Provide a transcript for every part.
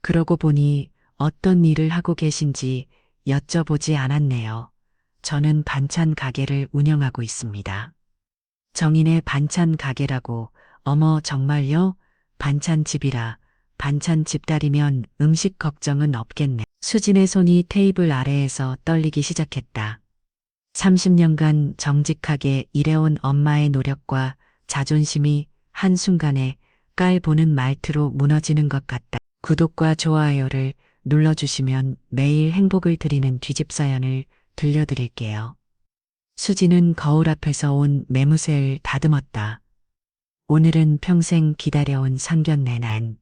그러고 보니 어떤 일을 하고 계신지 여쭤보지 않았네요. 저는 반찬 가게를 운영하고 있습니다. 정인의 반찬 가게라고, 어머 정말요? 반찬집이라, 반찬집딸이면 음식 걱정은 없겠네. 수진의 손이 테이블 아래에서 떨리기 시작했다. 30년간 정직하게 일해온 엄마의 노력과 자존심이 한순간에 깔보는 말투로 무너지는 것 같다. 구독과 좋아요를 눌러주시면 매일 행복을 드리는 뒷집사연을 들려드릴게요. 수지는 거울 앞에서 온 매무새를 다듬었다. 오늘은 평생 기다려온 상견례 날.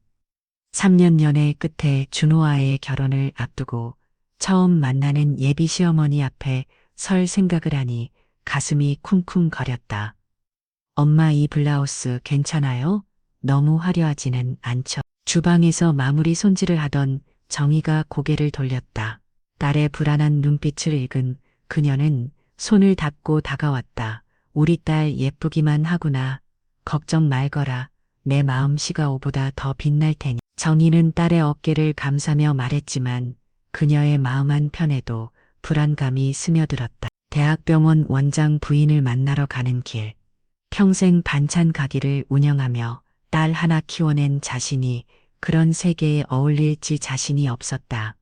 3년 연애 끝에 준호와의 결혼을 앞두고 처음 만나는 예비 시어머니 앞에 설 생각을 하니 가슴이 쿵쿵거렸다. 엄마 이 블라우스 괜찮아요? 너무 화려하지는 않죠. 주방에서 마무리 손질을 하던 정희가 고개를 돌렸다. 딸의 불안한 눈빛을 읽은 그녀는 손을 잡고 다가왔다. 우리 딸 예쁘기만 하구나. 걱정 말거라. 내 마음 시가오보다 더 빛날 테니. 정희는 딸의 어깨를 감싸며 말했지만 그녀의 마음 한편에도 불안감이 스며들었다. 대학병원 원장 부인을 만나러 가는 길. 평생 반찬 가게를 운영하며 딸 하나 키워낸 자신이 그런 세계에 어울릴지 자신이 없었다.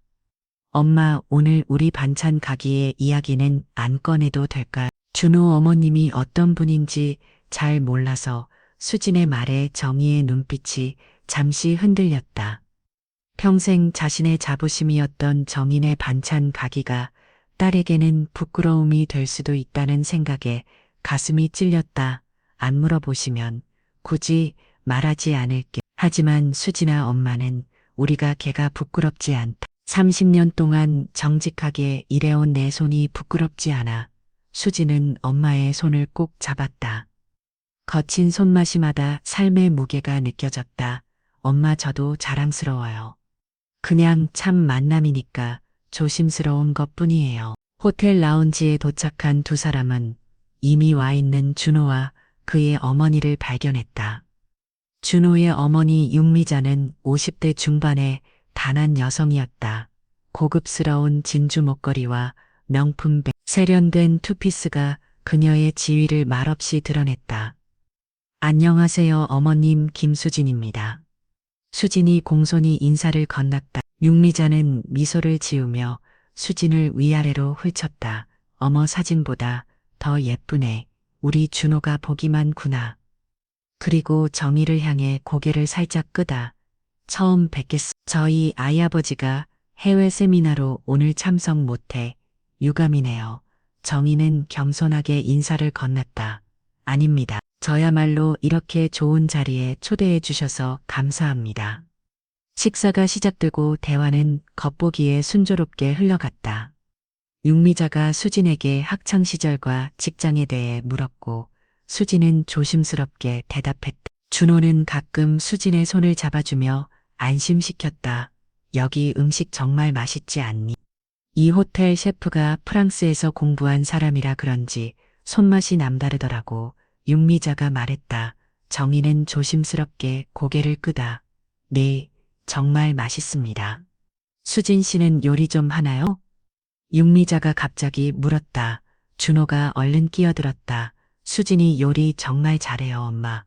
엄마, 오늘 우리 반찬 가게의 이야기는 안 꺼내도 될까요? 준호 어머님이 어떤 분인지 잘 몰라서 수진의 말에 정희의 눈빛이 잠시 흔들렸다. 평생 자신의 자부심이었던 정인의 반찬 가기가 딸에게는 부끄러움이 될 수도 있다는 생각에 가슴이 찔렸다. 안 물어보시면 굳이 말하지 않을게. 하지만 수진아 엄마는 우리가 걔가 부끄럽지 않다. 30년 동안 정직하게 일해온 내 손이 부끄럽지 않아. 수진은 엄마의 손을 꼭 잡았다. 거친 손마시마다 삶의 무게가 느껴졌다. 엄마 저도 자랑스러워요. 그냥 참 만남이니까 조심스러운 것뿐이에요. 호텔 라운지에 도착한 두 사람은 이미 와 있는 준호와 그의 어머니를 발견했다. 준호의 어머니 윤미자는 50대 중반의 단한 여성이었다. 고급스러운 진주 목걸이와 명품 백, 세련된 투피스가 그녀의 지위를 말없이 드러냈다. 안녕하세요 어머님 김수진입니다. 수진이 공손히 인사를 건넸다. 윤미자는 미소를 지으며 수진을 위아래로 훑쳤다. 어머 사진보다 더 예쁘네. 우리 준호가 복이 많구나. 그리고 정희를 향해 고개를 살짝 끄다. 처음 뵙겠어. 저희 아이아버지가 해외 세미나로 오늘 참석 못해 유감이네요. 정희는 겸손하게 인사를 건넸다. 아닙니다. 저야말로 이렇게 좋은 자리에 초대해 주셔서 감사합니다. 식사가 시작되고 대화는 겉보기에 순조롭게 흘러갔다. 윤미자가 수진에게 학창시절과 직장에 대해 물었고 수진은 조심스럽게 대답했다. 준호는 가끔 수진의 손을 잡아주며 안심시켰다. 여기 음식 정말 맛있지 않니? 이 호텔 셰프가 프랑스에서 공부한 사람이라 그런지 손맛이 남다르더라고. 윤미자가 말했다. 정희는 조심스럽게 고개를 끄다. 네, 정말 맛있습니다. 수진 씨는 요리 좀 하나요? 윤미자가 갑자기 물었다. 준호가 얼른 끼어들었다. 수진이 요리 정말 잘해요, 엄마.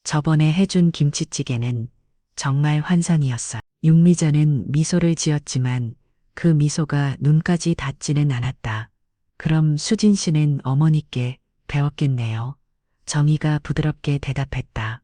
저번에 해준 김치찌개는 정말 환상이었어요. 윤미자는 미소를 지었지만 그 미소가 눈까지 닿지는 않았다. 그럼 수진 씨는 어머니께 배웠겠네요. 정희가 부드럽게 대답했다.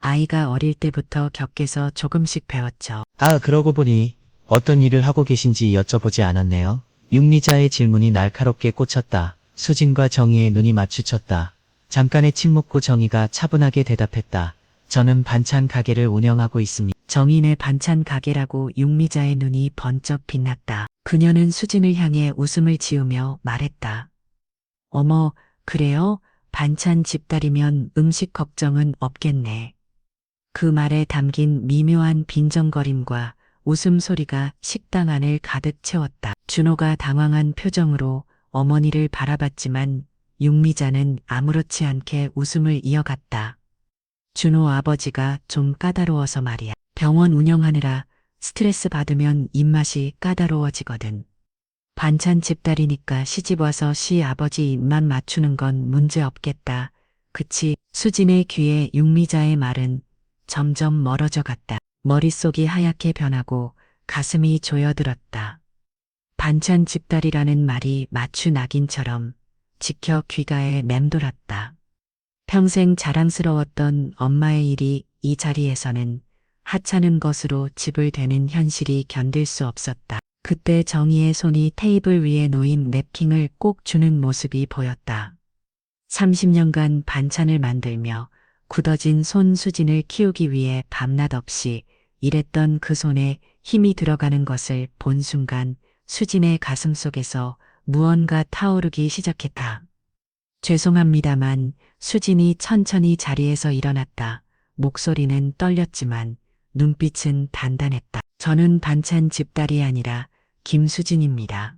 아이가 어릴 때부터 격해서 조금씩 배웠죠. 아, 그러고 보니 어떤 일을 하고 계신지 여쭤보지 않았네요. 윤미자의 질문이 날카롭게 꽂혔다. 수진과 정희의 눈이 마주쳤다. 잠깐의 침묵 후 정희가 차분하게 대답했다. 저는 반찬 가게를 운영하고 있습니다. 정인의 반찬 가게라고 윤미자의 눈이 번쩍 빛났다. 그녀는 수진을 향해 웃음을 지으며 말했다. 어머, 그래요? 반찬 집딸이면 음식 걱정은 없겠네. 그 말에 담긴 미묘한 빈정거림과 웃음소리가 식당 안을 가득 채웠다. 준호가 당황한 표정으로 어머니를 바라봤지만 윤미자는 아무렇지 않게 웃음을 이어갔다. 준호 아버지가 좀 까다로워서 말이야. 병원 운영하느라 스트레스 받으면 입맛이 까다로워지거든. 반찬 집딸이니까 시집와서 시아버지 입맛 맞추는 건 문제 없겠다. 그치? 수진의 귀에 육미자의 말은 점점 멀어져 갔다. 머릿속이 하얗게 변하고 가슴이 조여들었다. 반찬 집딸이라는 말이 마추 낙인처럼 지켜 귓가에 맴돌았다. 평생 자랑스러웠던 엄마의 일이 이 자리에서는 하찮은 것으로 집을 대는 현실이 견딜 수 없었다. 그때 정희의 손이 테이블 위에 놓인 냅킨을 꼭 주는 모습이 보였다. 30년간 반찬을 만들며 굳어진 손 수진을 키우기 위해 밤낮 없이 일했던 그 손에 힘이 들어가는 것을 본 순간 수진의 가슴 속에서 무언가 타오르기 시작했다. 죄송합니다만 수진이 천천히 자리에서 일어났다. 목소리는 떨렸지만 눈빛은 단단했다. 저는 반찬 집딸이 아니라 김수진입니다.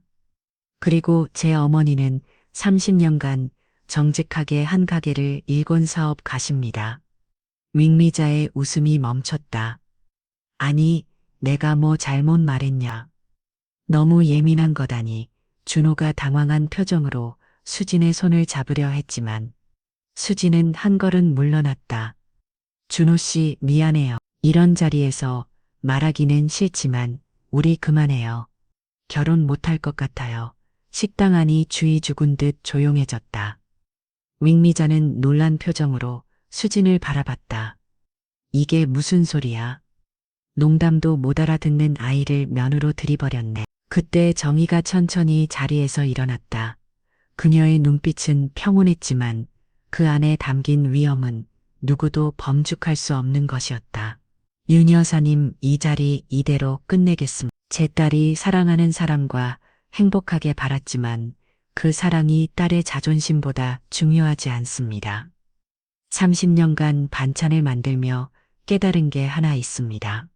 그리고 제 어머니는 30년간 정직하게 한 가게를 일곤 사업 가십니다. 윙미자의 웃음이 멈췄다. 아니, 내가 뭐 잘못 말했냐. 너무 예민한 거다니. 준호가 당황한 표정으로 수진의 손을 잡으려 했지만 수진은 한 걸음 물러났다. 준호 씨, 미안해요. 이런 자리에서 말하기는 싫지만 우리 그만해요. 결혼 못할 것 같아요. 식당 안이 주의 죽은 듯 조용해졌다. 윙미자는 놀란 표정으로 수진을 바라봤다. 이게 무슨 소리야? 농담도 못 알아듣는 아이를 면으로 들이버렸네. 그때 정희가 천천히 자리에서 일어났다. 그녀의 눈빛은 평온했지만 그 안에 담긴 위험은 누구도 범죽할 수 없는 것이었다. 윤 여사님, 이 자리 이대로 끝내겠습니다. 제 딸이 사랑하는 사람과 행복하게 바랐지만 그 사랑이 딸의 자존심보다 중요하지 않습니다. 30년간 반찬을 만들며 깨달은 게 하나 있습니다.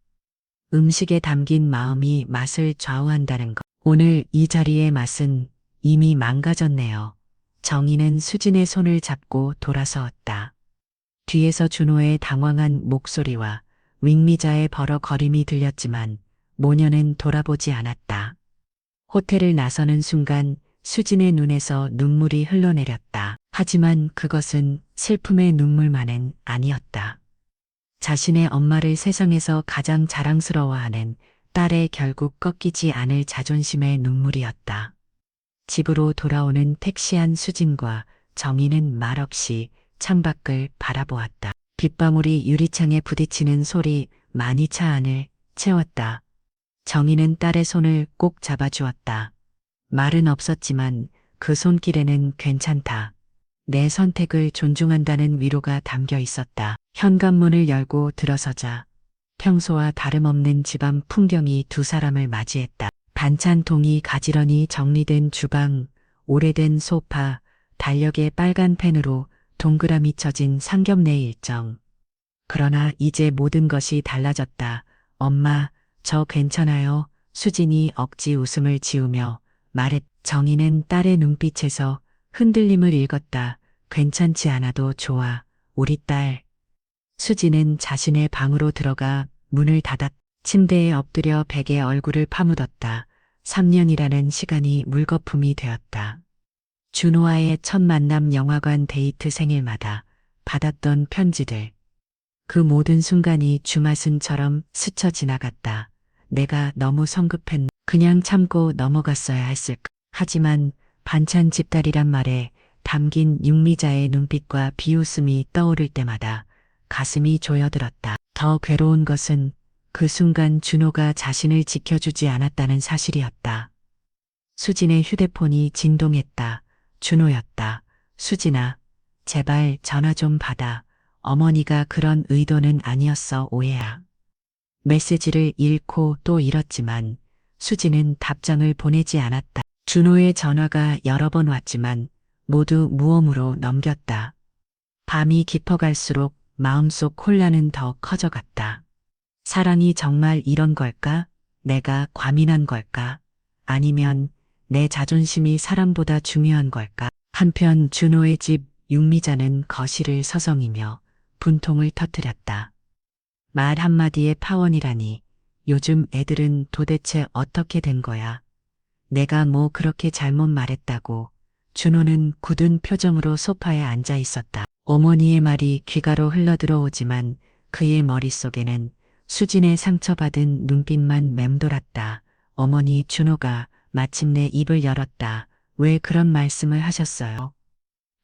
음식에 담긴 마음이 맛을 좌우한다는 것. 오늘 이 자리의 맛은 이미 망가졌네요. 정희는 수진의 손을 잡고 돌아서었다. 뒤에서 준호의 당황한 목소리와 윙미자의 버럭거림이 들렸지만 모녀는 돌아보지 않았다. 호텔을 나서는 순간 수진의 눈에서 눈물이 흘러내렸다. 하지만 그것은 슬픔의 눈물만은 아니었다. 자신의 엄마를 세상에서 가장 자랑스러워하는 딸의 결국 꺾이지 않을 자존심의 눈물이었다. 집으로 돌아오는 택시 안 수진과 정희는 말없이 창밖을 바라보았다. 빗방울이 유리창에 부딪히는 소리 많이 차 안을 채웠다. 정희는 딸의 손을 꼭 잡아주었다. 말은 없었지만 그 손길에는 괜찮다. 내 선택을 존중한다는 위로가 담겨 있었다. 현관문을 열고 들어서자 평소와 다름없는 집안 풍경이 두 사람을 맞이했다. 반찬통이 가지런히 정리된 주방, 오래된 소파, 달력에 빨간 펜으로 동그라미 쳐진 상견례 일정. 그러나 이제 모든 것이 달라졌다. 엄마, 저 괜찮아요. 수진이 억지 웃음을 지으며 말했. 정희는 딸의 눈빛에서 흔들림을 읽었다. 괜찮지 않아도 좋아. 우리 딸. 수진은 자신의 방으로 들어가 문을 닫았. 침대에 엎드려 베개 얼굴을 파묻었다. 3년이라는 시간이 물거품이 되었다. 준호와의 첫 만남, 영화관 데이트, 생일마다 받았던 편지들. 그 모든 순간이 주마순처럼 스쳐 지나갔다. 내가 너무 성급했. 그냥 참고 넘어갔어야 했을까. 하지만 반찬 집딸이란 말에 담긴 육미자의 눈빛과 비웃음이 떠오를 때마다 가슴이 조여들었다. 더 괴로운 것은 그 순간 준호가 자신을 지켜주지 않았다는 사실이었다. 수진의 휴대폰이 진동했다. 준호였다. 수진아, 제발 전화 좀 받아. 어머니가 그런 의도는 아니었어. 오해야. 메시지를 잃고 또 잃었지만 수진은 답장을 보내지 않았다. 준호의 전화가 여러 번 왔지만 모두 무음으로 넘겼다. 밤이 깊어갈수록 마음속 혼란은 더 커져갔다. 사랑이 정말 이런 걸까? 내가 과민한 걸까? 아니면 내 자존심이 사랑보다 중요한 걸까? 한편 준호의 집 육미자는 거실을 서성이며 분통을 터뜨렸다. 말 한마디에 파원이라니. 요즘 애들은 도대체 어떻게 된 거야? 내가 뭐 그렇게 잘못 말했다고. 준호는 굳은 표정으로 소파에 앉아 있었다. 어머니의 말이 귀가로 흘러들어오지만 그의 머릿속에는 수진의 상처받은 눈빛만 맴돌았다. 어머니, 준호가 마침내 입을 열었다. 왜 그런 말씀을 하셨어요?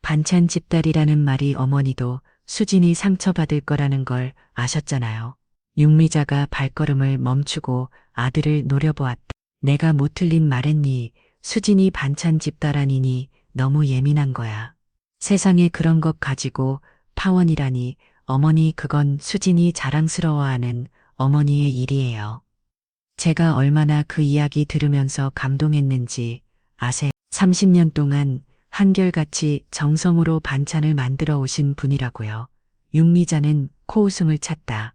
반찬 집딸이라는 말이 어머니도 수진이 상처받을 거라는 걸 아셨잖아요. 육미자가 발걸음을 멈추고 아들을 노려보았다. 내가 못 틀린 말했니? 수진이 반찬 집딸아니니 너무 예민한 거야. 세상에 그런 것 가지고 파원이라니. 어머니, 그건 수진이 자랑스러워하는 어머니의 일이에요. 제가 얼마나 그 이야기 들으면서 감동했는지 아세요? 30년 동안 한결같이 정성으로 반찬을 만들어 오신 분이라고요. 육미자는 코웃음을 찼다.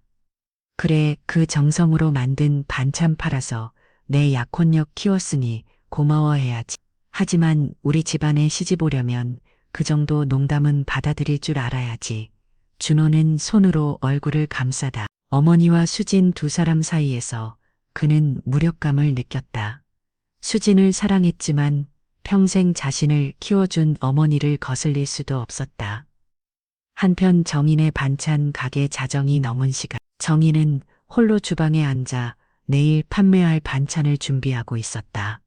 그래, 그 정성으로 만든 반찬 팔아서 내 약혼녀 키웠으니 고마워해야지. 하지만 우리 집안에 시집 오려면 그 정도 농담은 받아들일 줄 알아야지. 준호는 손으로 얼굴을 감싸다. 어머니와 수진 두 사람 사이에서 그는 무력감을 느꼈다. 수진을 사랑했지만 평생 자신을 키워준 어머니를 거슬릴 수도 없었다. 한편 정인의 반찬 가게 자정이 넘은 시간, 정인은 홀로 주방에 앉아 내일 판매할 반찬을 준비하고 있었다.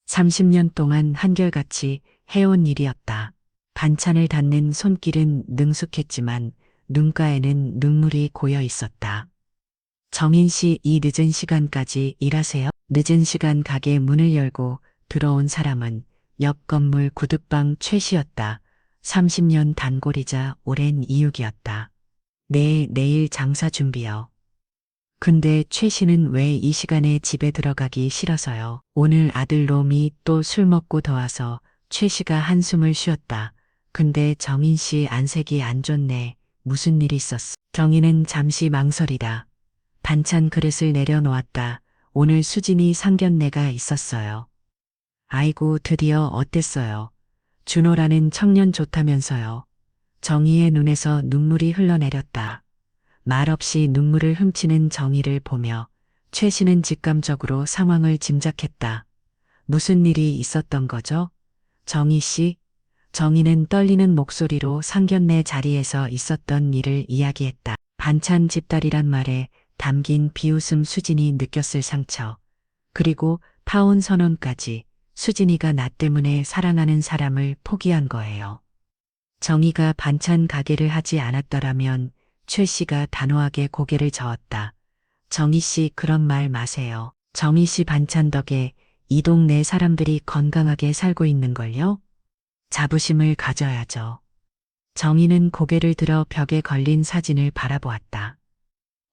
30년 동안 한결같이 해온 일이었다. 반찬을 닫는 손길은 능숙했지만 눈가에는 눈물이 고여 있었다. 정인 씨, 이 늦은 시간까지 일하세요? 늦은 시간 가게 문을 열고 들어온 사람은 옆 건물 구두방 최 씨였다. 30년 단골이자 오랜 이육이었다. 네, 내일 장사 준비요. 근데 최 씨는 왜 이 시간에 집에 들어가기 싫어서요? 오늘 아들 놈이 또 술 먹고 더 와서. 최 씨가 한숨을 쉬었다. 근데 정인 씨 안색이 안 좋네. 무슨 일 있었어? 정인은 잠시 망설이다. 반찬 그릇을 내려놓았다. 오늘 수진이 상견례가 있었어요. 아이고, 드디어 어땠어요? 준호라는 청년 좋다면서요. 정희의 눈에서 눈물이 흘러내렸다. 말없이 눈물을 훔치는 정희를 보며 최 씨는 직감적으로 상황을 짐작했다. 무슨 일이 있었던 거죠? 정희 씨? 정희는 떨리는 목소리로 상견례 자리에서 있었던 일을 이야기했다. 반찬 집딸이란 말에 담긴 비웃음, 수진이 느꼈을 상처. 그리고 파혼 선언까지. 수진이가 나 때문에 사랑하는 사람을 포기한 거예요. 정희가 반찬 가게를 하지 않았더라면 최 씨가 단호하게 고개를 저었다. 정희 씨, 그런 말 마세요. 정희 씨 반찬 덕에 이 동네 사람들이 건강하게 살고 있는걸요? 자부심을 가져야죠. 정희는 고개를 들어 벽에 걸린 사진을 바라보았다.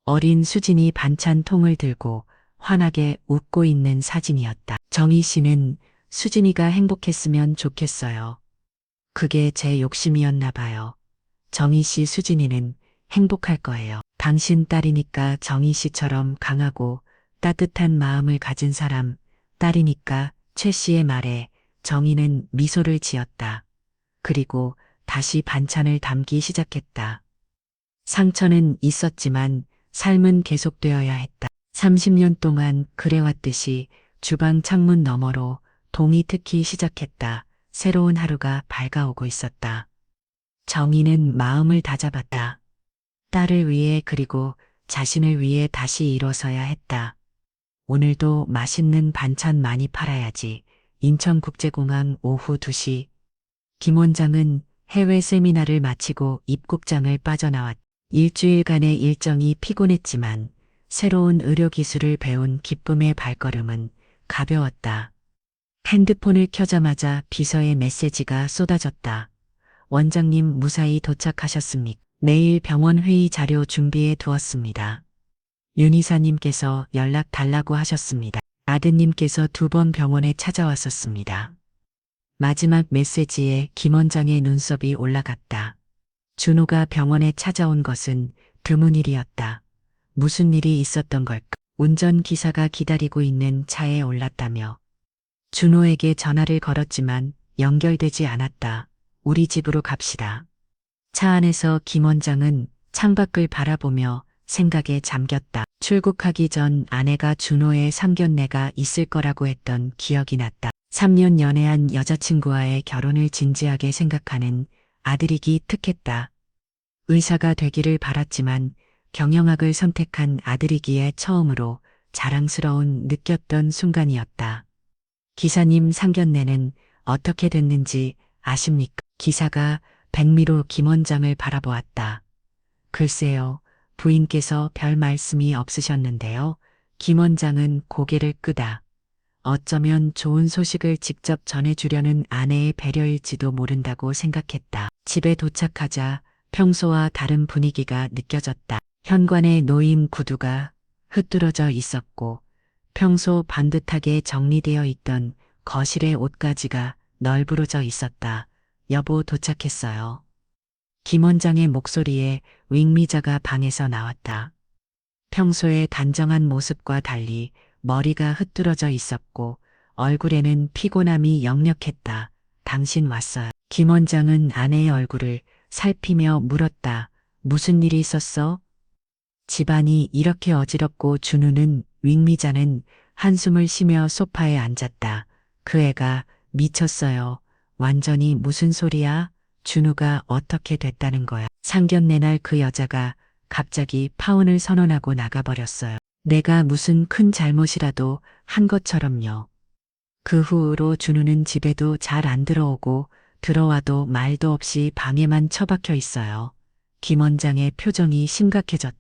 어린 수진이 반찬 통을 들고 환하게 웃고 있는 사진이었다. 정희 씨는 수진이가 행복했으면 좋겠어요. 그게 제 욕심이었나 봐요. 정희 씨, 수진이는 행복할 거예요. 당신 딸이니까 정희 씨처럼 강하고 따뜻한 마음을 가진 사람, 딸이니까. 최 씨의 말에 정희는 미소를 지었다. 그리고 다시 반찬을 담기 시작했다. 상처는 있었지만 삶은 계속되어야 했다. 30년 동안 그래왔듯이 주방 창문 너머로 동이 트기 시작했다. 새로운 하루가 밝아오고 있었다. 정희는 마음을 다잡았다. 딸을 위해, 그리고 자신을 위해 다시 일어서야 했다. 오늘도 맛있는 반찬 많이 팔아야지. 인천국제공항 오후 2시. 김 원장은 해외 세미나를 마치고 입국장을 빠져나왔다. 일주일간의 일정이 피곤했지만 새로운 의료기술을 배운 기쁨의 발걸음은 가벼웠다. 핸드폰을 켜자마자 비서의 메시지가 쏟아졌다. 원장님, 무사히 도착하셨습니까? 내일 병원 회의 자료 준비해 두었습니다. 윤 이사님께서 연락 달라고 하셨습니다. 아드님께서 2번 병원에 찾아왔었습니다. 마지막 메시지에 김 원장의 눈썹이 올라갔다. 준호가 병원에 찾아온 것은 드문 일이었다. 무슨 일이 있었던 걸까? 운전기사가 기다리고 있는 차에 올랐다며 준호에게 전화를 걸었지만 연결되지 않았다. 우리 집으로 갑시다. 차 안에서 김 원장은 창밖을 바라보며 생각에 잠겼다. 출국하기 전 아내가 준호의 상견례가 있을 거라고 했던 기억이 났다. 3년 연애한 여자친구와의 결혼을 진지하게 생각하는 아들이기 특했다. 의사가 되기를 바랐지만 경영학을 선택한 아들이기에 처음으로 자랑스러운 느꼈던 순간이었다. 기사님 상견례는 어떻게 됐는지 아십니까? 기사가 백미로 김 원장을 바라보았다. 글쎄요, 부인께서 별 말씀이 없으셨는데요. 김 원장은 고개를 끄다. 어쩌면 좋은 소식을 직접 전해주려는 아내의 배려일지도 모른다고 생각했다. 집에 도착하자 평소와 다른 분위기가 느껴졌다. 현관에 놓인 구두가 흐트러져 있었고 평소 반듯하게 정리되어 있던 거실의 옷가지가 널브러져 있었다. 여보 도착했어요. 김 원장의 목소리에 윙미자가 방에서 나왔다. 평소의 단정한 모습과 달리 머리가 흐트러져 있었고 얼굴에는 피곤함이 역력했다. 당신 왔어요. 김 원장은 아내의 얼굴을 살피며 물었다. 무슨 일이 있었어? 집안이 이렇게 어지럽고 준우는 윙미자는 한숨을 쉬며 소파에 앉았다. 그 애가 미쳤어요. 완전히 무슨 소리야? 준우가 어떻게 됐다는 거야. 상견례 날 그 여자가 갑자기 파혼을 선언하고 나가버렸어요. 내가 무슨 큰 잘못이라도 한 것처럼요. 그 후로 준우는 집에도 잘 안 들어오고 들어와도 말도 없이 방에만 처박혀 있어요. 김 원장의 표정이 심각해졌다.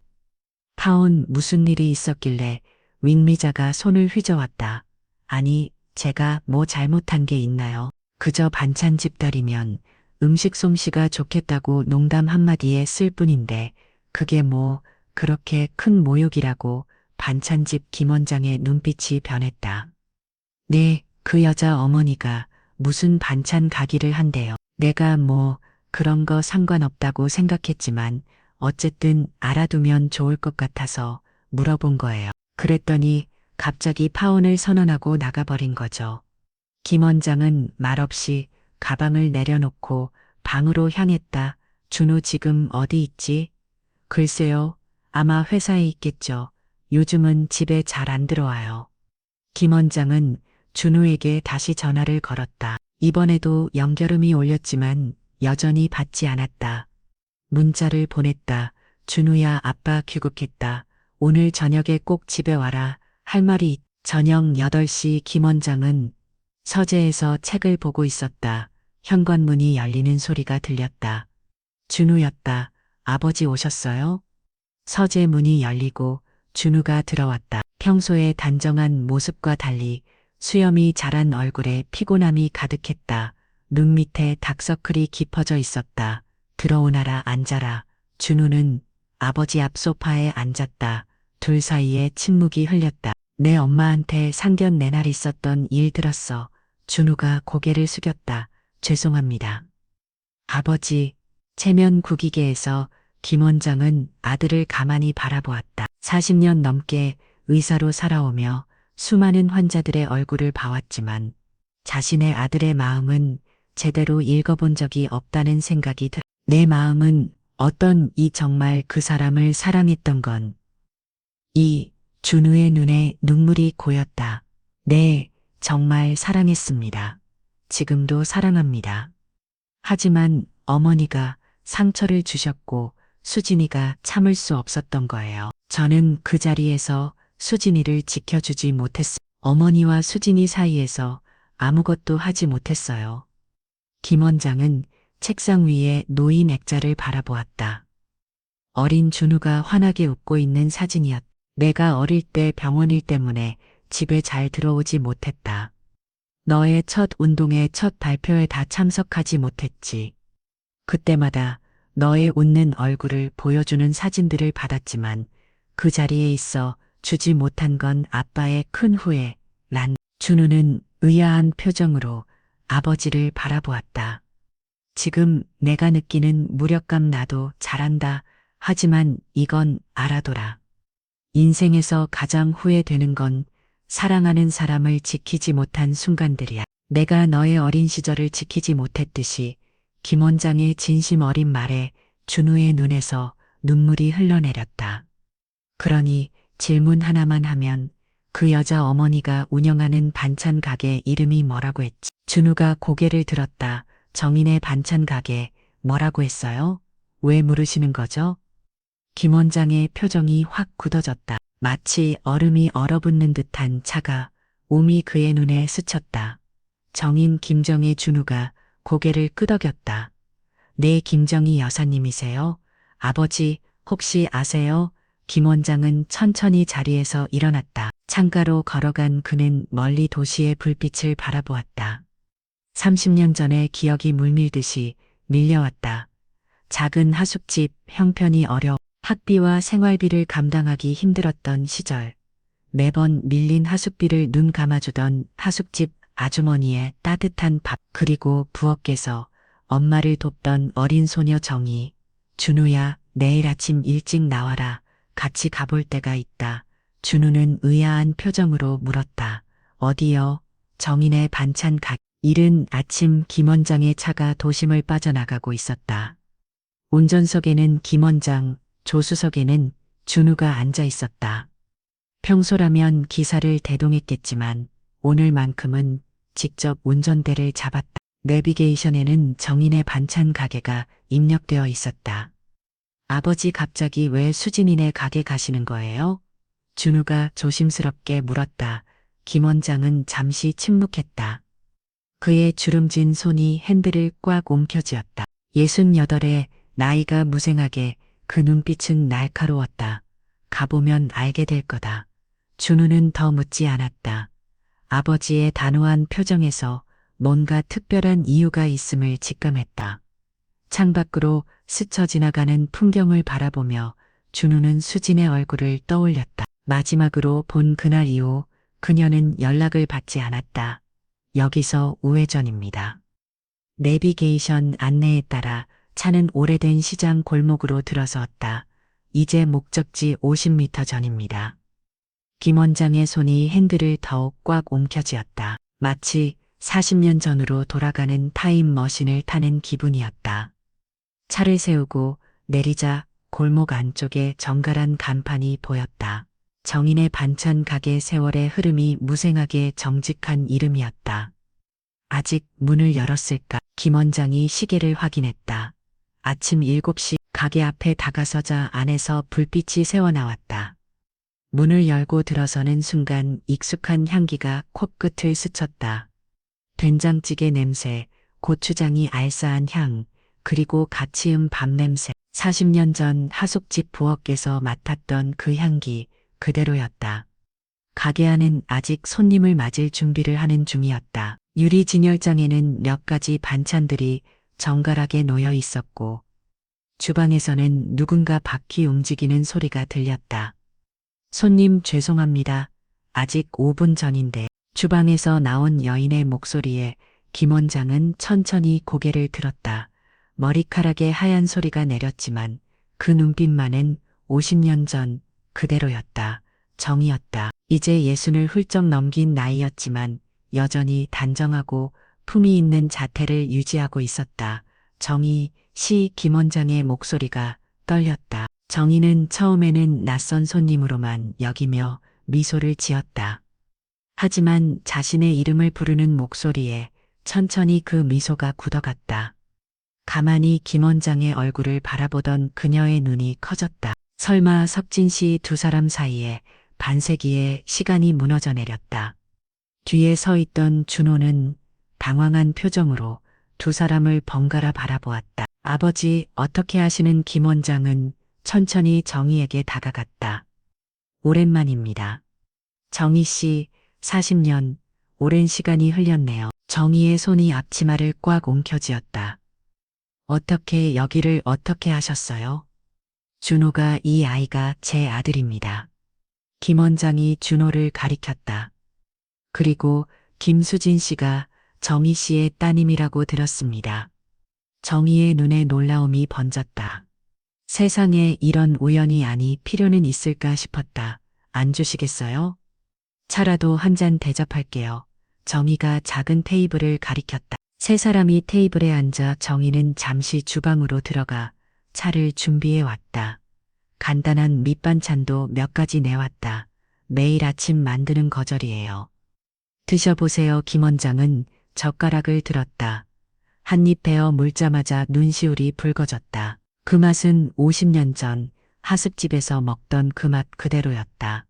파혼 무슨 일이 있었길래 윙미자가 손을 휘저었다. 아니, 제가 뭐 잘못한 게 있나요? 그저 반찬 집딸이면 음식 솜씨가 좋겠다고 농담 한마디에 쓸 뿐인데 그게 뭐 그렇게 큰 모욕이라고. 반찬집 김 원장의 눈빛이 변했다. 네, 그 여자 어머니가 무슨 반찬 가기를 한대요. 내가 뭐 그런 거 상관없다고 생각했지만 어쨌든 알아두면 좋을 것 같아서 물어본 거예요. 그랬더니 갑자기 파혼을 선언하고 나가버린 거죠. 김 원장은 말없이 가방을 내려놓고 방으로 향했다. 준우 지금 어디 있지? 글쎄요, 아마 회사에 있겠죠. 요즘은 집에 잘 안 들어와요. 김 원장은 준우에게 다시 전화를 걸었다. 이번에도 연결음이 올렸지만 여전히 받지 않았다. 문자를 보냈다. 준우야, 아빠 귀국했다. 오늘 저녁에 꼭 집에 와라. 할 말이 저녁 8시 김 원장은 서재에서 책을 보고 있었다. 현관문이 열리는 소리가 들렸다. 준우였다. 아버지 오셨어요? 서재 문이 열리고 준우가 들어왔다. 평소의 단정한 모습과 달리 수염이 자란 얼굴에 피곤함이 가득했다. 눈 밑에 다크서클이 깊어져 있었다. 들어오너라 앉아라. 준우는 아버지 앞 소파에 앉았다. 둘 사이에 침묵이 흘렸다. 내 엄마한테 상견례 날 있었던 일 들었어. 준우가 고개를 숙였다. 죄송합니다. 아버지, 체면 구기계에서 김 원장은 아들을 가만히 바라보았다. 40년 넘게 의사로 살아오며 수많은 환자들의 얼굴을 봐왔지만 자신의 아들의 마음은 제대로 읽어본 적이 없다는 생각이 들. 내 마음은 어떤 이 정말 그 사람을 사랑했던 건. 이 준우의 눈에 눈물이 고였다. 네, 정말 사랑했습니다. 지금도 사랑합니다. 하지만 어머니가 상처를 주셨고 수진이가 참을 수 없었던 거예요. 저는 그 자리에서 수진이를 지켜주지 못했어요. 어머니와 수진이 사이에서 아무것도 하지 못했어요. 김 원장은 책상 위에 놓인 액자를 바라보았다. 어린 준우가 환하게 웃고 있는 사진이었다. 내가 어릴 때 병원 일 때문에 집에 잘 들어오지 못했다. 너의 첫 운동회 첫 발표에 다 참석하지 못했지. 그때마다 너의 웃는 얼굴을 보여주는 사진들을 받았지만 그 자리에 있어 주지 못한 건 아빠의 큰 후회. 난 준우는 의아한 표정으로 아버지를 바라보았다. 지금 내가 느끼는 무력감 나도 잘한다. 하지만 이건 알아둬라. 인생에서 가장 후회되는 건 사랑하는 사람을 지키지 못한 순간들이야. 내가 너의 어린 시절을 지키지 못했듯이 김 원장의 진심 어린 말에 준우의 눈에서 눈물이 흘러내렸다. 그러니 질문 하나만 하면 그 여자 어머니가 운영하는 반찬 가게 이름이 뭐라고 했지? 준우가 고개를 들었다. 정인의 반찬 가게 뭐라고 했어요? 왜 물으시는 거죠? 김 원장의 표정이 확 굳어졌다. 마치 얼음이 얼어붙는 듯한 차가 오미 그의 눈에 스쳤다. 정인 김정의 준우가 고개를 끄덕였다. 네, 김정희 여사님이세요? 아버지, 혹시 아세요? 김 원장은 천천히 자리에서 일어났다. 창가로 걸어간 그는 멀리 도시의 불빛을 바라보았다. 30년 전의 기억이 물밀듯이 밀려왔다. 작은 하숙집, 형편이 어려 학비와 생활비를 감당하기 힘들었던 시절. 매번 밀린 하숙비를 눈 감아주던 하숙집 아주머니의 따뜻한 밥, 그리고 부엌에서 엄마를 돕던 어린 소녀 정이. 준우야, 내일 아침 일찍 나와라. 같이 가볼 데가 있다. 준우는 의아한 표정으로 물었다. 어디요? 정인의 반찬 가. 이른 아침 김 원장의 차가 도심을 빠져나가고 있었다. 운전석에는 김 원장, 조수석에는 준우가 앉아 있었다. 평소라면 기사를 대동했겠지만 오늘만큼은 직접 운전대를 잡았다. 내비게이션에는 정인의 반찬 가게가 입력되어 있었다. 아버지, 갑자기 왜 수진이네 가게 가시는 거예요? 준우가 조심스럽게 물었다. 김 원장은 잠시 침묵했다. 그의 주름진 손이 핸들을 꽉 움켜쥐었다. 68에 나이가 무생하게 그 눈빛은 날카로웠다. 가보면 알게 될 거다. 준우는 더 묻지 않았다. 아버지의 단호한 표정에서 뭔가 특별한 이유가 있음을 직감했다. 창밖으로 스쳐 지나가는 풍경을 바라보며 준우는 수진의 얼굴을 떠올렸다. 마지막으로 본 그날 이후 그녀는 연락을 받지 않았다. 여기서 우회전입니다. 내비게이션 안내에 따라 차는 오래된 시장 골목으로 들어섰다. 이제 목적지 50m 전입니다. 김 원장의 손이 핸들을 더욱 꽉 움켜쥐었다. 마치 40년 전으로 돌아가는 타임머신을 타는 기분이었다. 차를 세우고 내리자 골목 안쪽에 정갈한 간판이 보였다. 정인의 반찬 가게. 세월의 흐름이 무생하게 정직한 이름이었다. 아직 문을 열었을까? 김 원장이 시계를 확인했다. 아침 7시. 가게 앞에 다가서자 안에서 불빛이 새어나왔다. 문을 열고 들어서는 순간 익숙한 향기가 코끝을 스쳤다. 된장찌개 냄새, 고추장이 알싸한 향, 그리고 갓 치은 밥 냄새. 40년 전 하숙집 부엌에서 맡았던 그 향기 그대로였다. 가게 안은 아직 손님을 맞을 준비를 하는 중이었다. 유리 진열장에는 몇 가지 반찬들이 정갈하게 놓여 있었고 주방에서는 누군가 바퀴 움직이는 소리가 들렸다. 손님 죄송합니다. 아직 5분 전인데. 주방에서 나온 여인의 목소리에 김 원장은 천천히 고개를 들었다. 머리카락에 하얀 소리가 내렸지만 그 눈빛만은 50년 전 그대로였다. 정이었다. 이제 60을 훌쩍 넘긴 나이였지만 여전히 단정하고 품위 있는 자태를 유지하고 있었다. 정이, 김 원장의 목소리가 떨렸다. 정희는 처음에는 낯선 손님으로만 여기며 미소를 지었다. 하지만 자신의 이름을 부르는 목소리에 천천히 그 미소가 굳어갔다. 가만히 김 원장의 얼굴을 바라보던 그녀의 눈이 커졌다. 설마 석진 씨. 두 사람 사이에 반세기의 시간이 무너져 내렸다. 뒤에 서 있던 준호는 당황한 표정으로 두 사람을 번갈아 바라보았다. 아버지, 어떻게 하시는? 김 원장은 천천히 정희에게 다가갔다. 오랜만입니다. 정희 씨, 40년, 오랜 시간이 흘렸네요. 정희의 손이 앞치마를 꽉 움켜쥐었다. 어떻게 여기를 어떻게 하셨어요? 준호가 이 아이가 제 아들입니다. 김 원장이 준호를 가리켰다. 그리고 김수진 씨가 정희 씨의 따님이라고 들었습니다. 정희의 눈에 놀라움이 번졌다. 세상에 이런 우연이 아니 필요는 있을까 싶었다. 안 주시겠어요? 차라도 한 잔 대접할게요. 정희가 작은 테이블을 가리켰다. 세 사람이 테이블에 앉아 정희는 잠시 주방으로 들어가 차를 준비해 왔다. 간단한 밑반찬도 몇 가지 내왔다. 매일 아침 만드는 거절이에요. 드셔보세요. 김 원장은 젓가락을 들었다. 한 입 베어 물자마자 눈시울이 붉어졌다. 그 맛은 50년 전 하숙집에서 먹던 그 맛 그대로였다.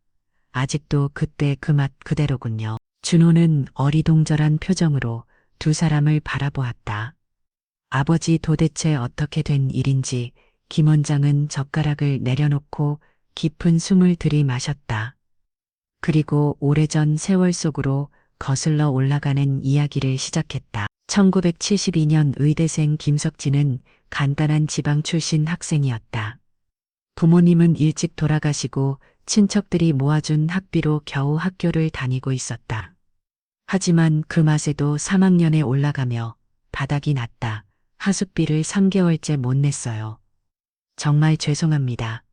아직도 그때 그 맛 그대로군요. 준호는 어리동절한 표정으로 두 사람을 바라보았다. 아버지 도대체 어떻게 된 일인지 김 원장은 젓가락을 내려놓고 깊은 숨을 들이마셨다. 그리고 오래전 세월 속으로 거슬러 올라가는 이야기를 시작했다. 1972년 의대생 김석진은 간단한 지방 출신 학생이었다. 부모님은 일찍 돌아가시고 친척들이 모아준 학비로 겨우 학교를 다니고 있었다. 하지만 그 맛에도 3학년에 올라가며 바닥이 났다. 하숙비를 3개월째 못 냈어요. 정말 죄송합니다.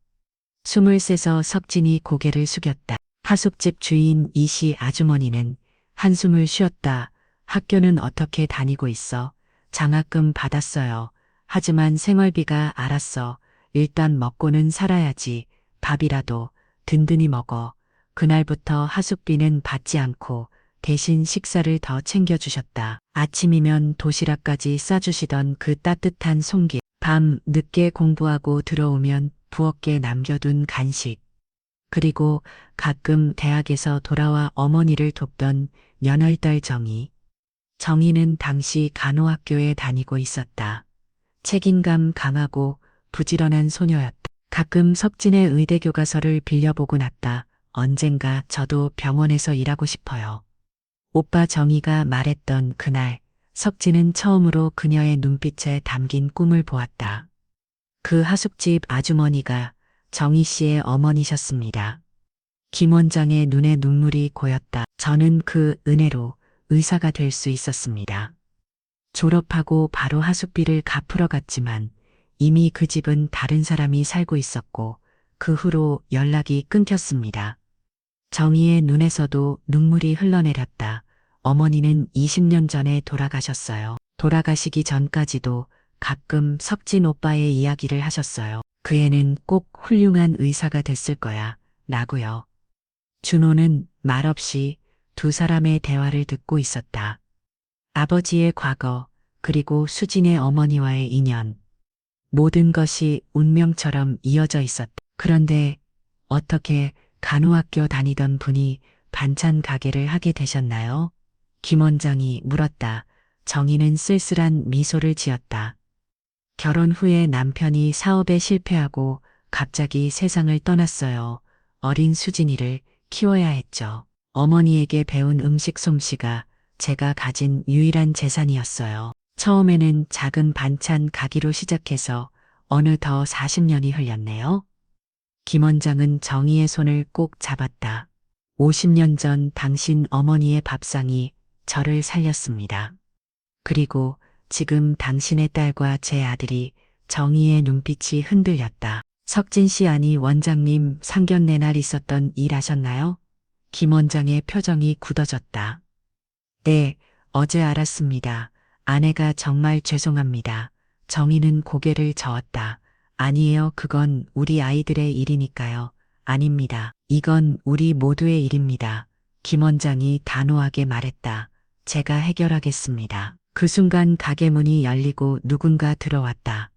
숨을 새서 석진이 고개를 숙였다. 하숙집 주인 이씨 아주머니는 한숨을 쉬었다. 학교는 어떻게 다니고 있어? 장학금 받았어요. 하지만 생활비가 알았어. 일단 먹고는 살아야지. 밥이라도 든든히 먹어. 그날부터 하숙비는 받지 않고 대신 식사를 더 챙겨주셨다. 아침이면 도시락까지 싸주시던 그 따뜻한 손길. 밤 늦게 공부하고 들어오면 부엌에 남겨둔 간식. 그리고 가끔 대학에서 돌아와 어머니를 돕던 며느리딸 정희. 정희는 당시 간호학교에 다니고 있었다. 책임감 강하고 부지런한 소녀였다. 가끔 석진의 의대 교과서를 빌려보곤 했다. 언젠가 저도 병원에서 일하고 싶어요. 오빠 정희가 말했던 그날, 석진은 처음으로 그녀의 눈빛에 담긴 꿈을 보았다. 그 하숙집 아주머니가 정희 씨의 어머니셨습니다. 김 원장의 눈에 눈물이 고였다. 저는 그 은혜로 의사가 될 수 있었습니다. 졸업하고 바로 하숙비를 갚으러 갔지만 이미 그 집은 다른 사람이 살고 있었고 그 후로 연락이 끊겼습니다. 정희의 눈에서도 눈물이 흘러내렸다. 어머니는 20년 전에 돌아가셨어요. 돌아가시기 전까지도 가끔 석진 오빠의 이야기를 하셨어요. 그 애는 꼭 훌륭한 의사가 됐을 거야. 라고요. 준호는 말없이 두 사람의 대화를 듣고 있었다. 아버지의 과거, 그리고 수진의 어머니와의 인연. 모든 것이 운명처럼 이어져 있었다. 그런데 어떻게 간호학교 다니던 분이 반찬 가게를 하게 되셨나요? 김 원장이 물었다. 정희는 쓸쓸한 미소를 지었다. 결혼 후에 남편이 사업에 실패하고 갑자기 세상을 떠났어요. 어린 수진이를 키워야 했죠. 어머니에게 배운 음식 솜씨가 제가 가진 유일한 재산이었어요. 처음에는 작은 반찬 가기로 시작해서 어느덧 40년이 흘렸네요. 김 원장은 정희의 손을 꼭 잡았다. 50년 전 당신 어머니의 밥상이 저를 살렸습니다. 그리고 지금 당신의 딸과 제 아들이 정희의 눈빛이 흔들렸다. 석진 씨 아니 원장님 상견례 날 있었던 일 하셨나요? 김 원장의 표정이 굳어졌다. 네, 어제 알았습니다. 아내가 정말 죄송합니다. 정희는 고개를 저었다. 아니에요. 그건 우리 아이들의 일이니까요. 아닙니다. 이건 우리 모두의 일입니다. 김 원장이 단호하게 말했다. 제가 해결하겠습니다. 그 순간 가게 문이 열리고 누군가 들어왔다.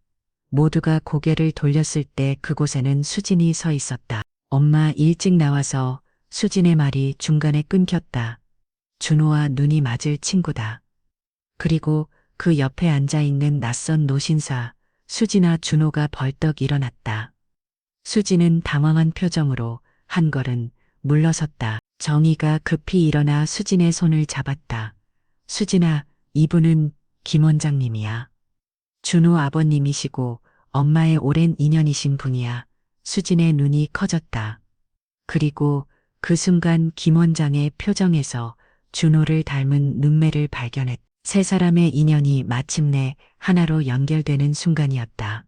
모두가 고개를 돌렸을 때 그곳에는 수진이 서 있었다. 엄마 일찍 나와서 수진의 말이 중간에 끊겼다. 준호와 눈이 맞을 친구다. 그리고 그 옆에 앉아있는 낯선 노신사, 수진아. 준호가 벌떡 일어났다. 수진은 당황한 표정으로 한 걸음 물러섰다. 정희가 급히 일어나 수진의 손을 잡았다. 수진아, 이분은 김 원장님이야. 준호 아버님이시고 엄마의 오랜 인연이신 분이야. 수진의 눈이 커졌다. 그리고 그 순간 김 원장의 표정에서 준호를 닮은 눈매를 발견했다. 세 사람의 인연이 마침내 하나로 연결되는 순간이었다.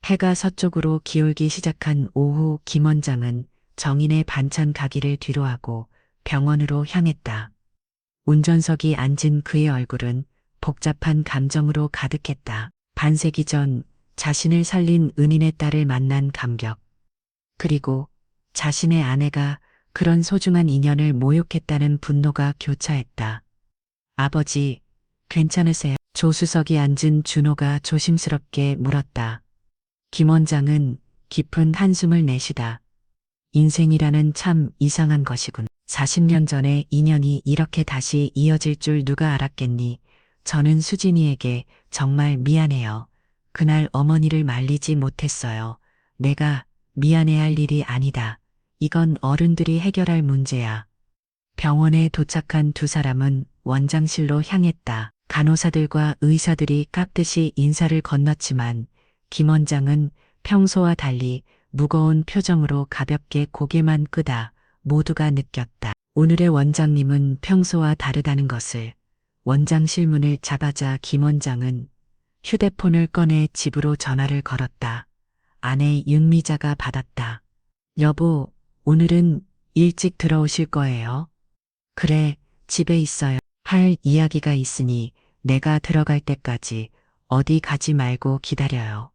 해가 서쪽으로 기울기 시작한 오후 김 원장은 정인의 반찬 가기를 뒤로하고 병원으로 향했다. 운전석이 앉은 그의 얼굴은 복잡한 감정으로 가득했다. 반세기 전 자신을 살린 은인의 딸을 만난 감격, 그리고 자신의 아내가 그런 소중한 인연을 모욕했다는 분노가 교차했다. 아버지, 괜찮으세요? 조수석이 앉은 준호가 조심스럽게 물었다. 김 원장은 깊은 한숨을 내쉬다. 인생이라는 참 이상한 것이군. 40년 전의 인연이 이렇게 다시 이어질 줄 누가 알았겠니? 저는 수진이에게 정말 미안해요. 그날 어머니를 말리지 못했어요. 내가 미안해할 일이 아니다. 이건 어른들이 해결할 문제야. 병원에 도착한 두 사람은 원장실로 향했다. 간호사들과 의사들이 깍듯이 인사를 건넜지만 김 원장은 평소와 달리 무거운 표정으로 가볍게 고개만 끄다 모두가 느꼈다. 오늘의 원장님은 평소와 다르다는 것을. 원장실 문을 잡아자 김 원장은 휴대폰을 꺼내 집으로 전화를 걸었다. 아내 윤미자가 받았다. 여보, 오늘은 일찍 들어오실 거예요? 그래, 집에 있어요. 할 이야기가 있으니 내가 들어갈 때까지 어디 가지 말고 기다려요.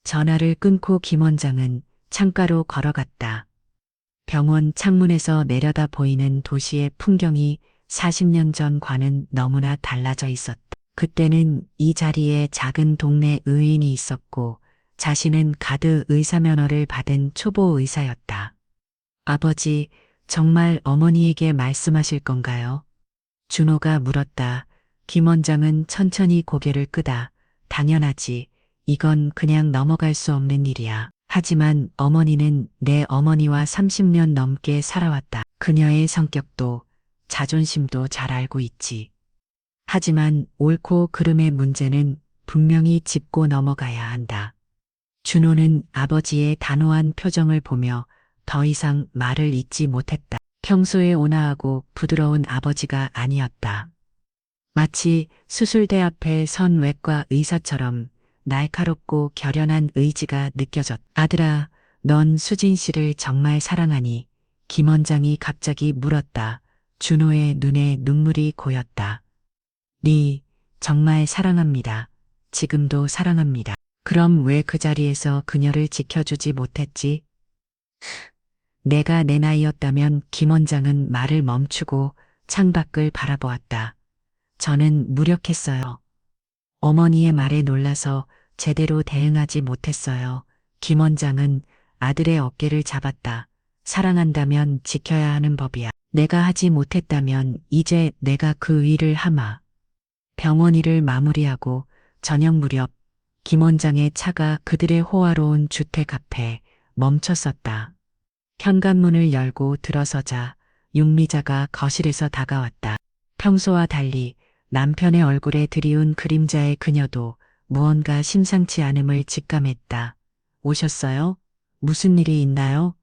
전화를 끊고 김 원장은 창가로 걸어갔다. 병원 창문에서 내려다 보이는 도시의 풍경이 40년 전과는 너무나 달라져 있었다. 그때는 이 자리에 작은 동네 의인이 있었고 자신은 가드 의사면허를 받은 초보 의사였다. 아버지, 정말 어머니에게 말씀하실 건가요? 준호가 물었다. 김 원장은 천천히 고개를 끄다. 당연하지. 이건 그냥 넘어갈 수 없는 일이야. 하지만 어머니는 내 어머니와 30년 넘게 살아왔다. 그녀의 성격도 자존심도 잘 알고 있지. 하지만 옳고 그름의 문제는 분명히 짚고 넘어가야 한다. 준호는 아버지의 단호한 표정을 보며 더 이상 말을 잇지 못했다. 평소에 온화하고 부드러운 아버지가 아니었다. 마치 수술대 앞에 선 외과 의사처럼 날카롭고 결연한 의지가 느껴졌다. 아들아, 넌 수진 씨를 정말 사랑하니? 김 원장이 갑자기 물었다. 준호의 눈에 눈물이 고였다. 네, 정말 사랑합니다. 지금도 사랑합니다. 그럼 왜 그 자리에서 그녀를 지켜주지 못했지? 내가 내 나이였다면 김 원장은 말을 멈추고 창밖을 바라보았다. 저는 무력했어요. 어머니의 말에 놀라서 제대로 대응하지 못했어요. 김 원장은 아들의 어깨를 잡았다. 사랑한다면 지켜야 하는 법이야. 내가 하지 못했다면 이제 내가 그 일을 하마. 병원 일을 마무리하고 저녁 무렵 김 원장의 차가 그들의 호화로운 주택 앞에 멈췄었다. 현관문을 열고 들어서자 윤미자가 거실에서 다가왔다. 평소와 달리 남편의 얼굴에 드리운 그림자의 그녀도 무언가 심상치 않음을 직감했다. 오셨어요? 무슨 일이 있나요?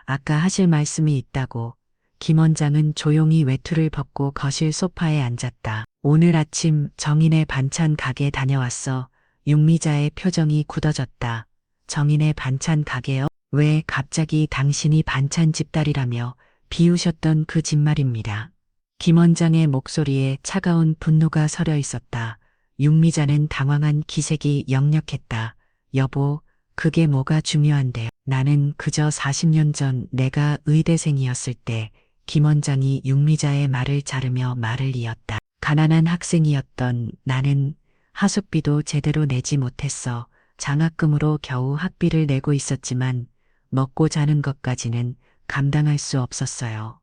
아까 하실 말씀이 있다고. 김 원장은 조용히 외투를 벗고 거실 소파에 앉았다. 오늘 아침 정인의 반찬 가게 다녀왔어. 윤미자의 표정이 굳어졌다. 정인의 반찬 가게요? 왜 갑자기 당신이 반찬 집딸이라며 비우셨던 그 집 말입니다. 김 원장의 목소리에 차가운 분노가 서려 있었다. 윤미자는 당황한 기색이 역력했다. 여보, 그게 뭐가 중요한데요? 나는 그저 40년 전 내가 의대생이었을 때 김 원장이 윤미자의 말을 자르며 말을 이었다. 가난한 학생이었던 나는 하숙비도 제대로 내지 못했어. 장학금으로 겨우 학비를 내고 있었지만 먹고 자는 것까지는 감당할 수 없었어요.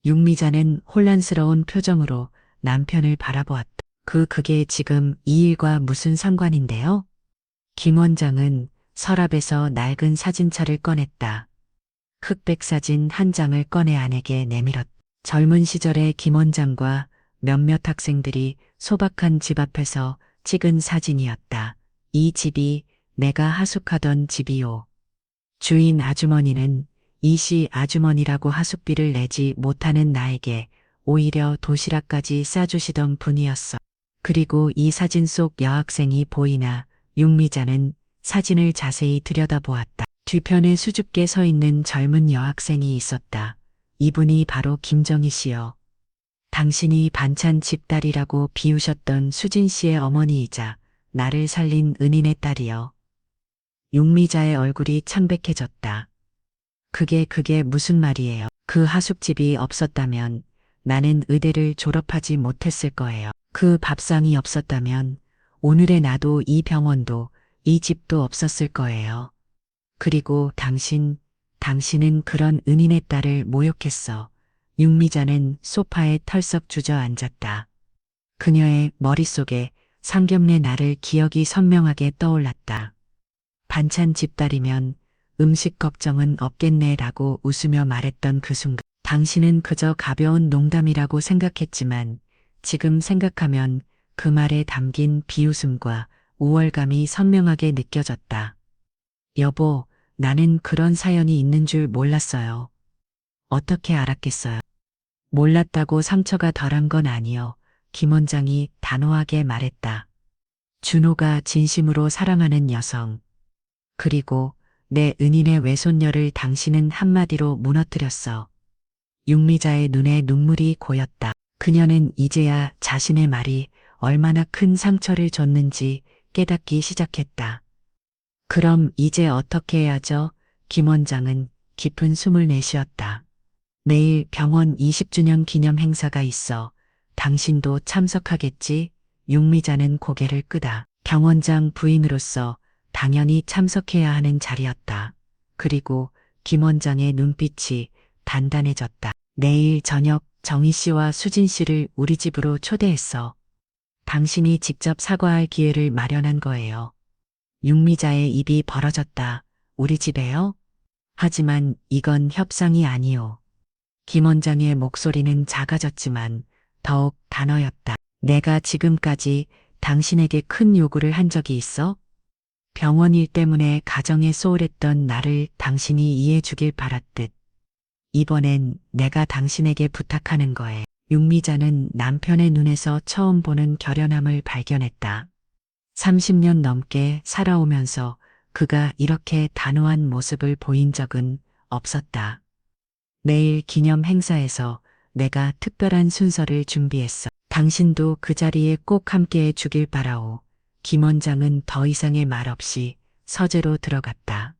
윤미자는 혼란스러운 표정으로 남편을 바라보았다. 그게 지금 이 일과 무슨 상관인데요? 김 원장은 서랍에서 낡은 사진차를 꺼냈다. 흑백 사진 한 장을 꺼내 아내에게 내밀었다. 젊은 시절의 김 원장과 몇몇 학생들이 소박한 집 앞에서 찍은 사진이었다. 이 집이 내가 하숙하던 집이요. 주인 아주머니는 이씨 아주머니라고 하숙비를 내지 못하는 나에게 오히려 도시락까지 싸주시던 분이었어. 그리고 이 사진 속 여학생이 보이나 윤미자는 사진을 자세히 들여다보았다. 뒤편에 수줍게 서 있는 젊은 여학생이 있었다. 이분이 바로 김정희 씨요. 당신이 반찬 집딸이라고 비우셨던 수진 씨의 어머니이자 나를 살린 은인의 딸이요. 윤미자의 얼굴이 창백해졌다. 그게 무슨 말이에요? 그 하숙집이 없었다면 나는 의대를 졸업하지 못했을 거예요. 그 밥상이 없었다면 오늘의 나도 이 병원도 이 집도 없었을 거예요. 그리고 당신은 그런 은인의 딸을 모욕했어. 육미자는 소파에 털썩 주저앉았다. 그녀의 머릿속에 상견례 날을 기억이 선명하게 떠올랐다. 반찬 집딸이면 음식 걱정은 없겠네라고 웃으며 말했던 그 순간, 당신은 그저 가벼운 농담이라고 생각했지만 지금 생각하면 그 말에 담긴 비웃음과 우월감이 선명하게 느껴졌다. 여보, 나는 그런 사연이 있는 줄 몰랐어요. 어떻게 알았겠어요? 몰랐다고 상처가 덜한 건 아니요. 김 원장이 단호하게 말했다. 준호가 진심으로 사랑하는 여성. 그리고 내 은인의 외손녀를 당신은 한마디로 무너뜨렸어. 육미자의 눈에 눈물이 고였다. 그녀는 이제야 자신의 말이 얼마나 큰 상처를 줬는지 깨닫기 시작했다. 그럼 이제 어떻게 해야죠? 김 원장은 깊은 숨을 내쉬었다. 내일 병원 20주년 기념 행사가 있어. 당신도 참석하겠지? 육미자는 고개를 끄다. 병원장 부인으로서 당연히 참석해야 하는 자리였다. 그리고 김 원장의 눈빛이 단단해졌다. 내일 저녁 정희 씨와 수진 씨를 우리 집으로 초대했어. 당신이 직접 사과할 기회를 마련한 거예요. 육미자의 입이 벌어졌다. 우리 집에요? 하지만 이건 협상이 아니요. 김 원장의 목소리는 작아졌지만 더욱 단어였다. 내가 지금까지 당신에게 큰 요구를 한 적이 있어? 병원 일 때문에 가정에 소홀했던 나를 당신이 이해해 주길 바랐듯. 이번엔 내가 당신에게 부탁하는 거에. 육미자는 남편의 눈에서 처음 보는 결연함을 발견했다. 30년 넘게 살아오면서 그가 이렇게 단호한 모습을 보인 적은 없었다. 내일 기념 행사에서 내가 특별한 순서를 준비했어. 당신도 그 자리에 꼭 함께해 주길 바라오. 김 원장은 더 이상의 말 없이 서재로 들어갔다.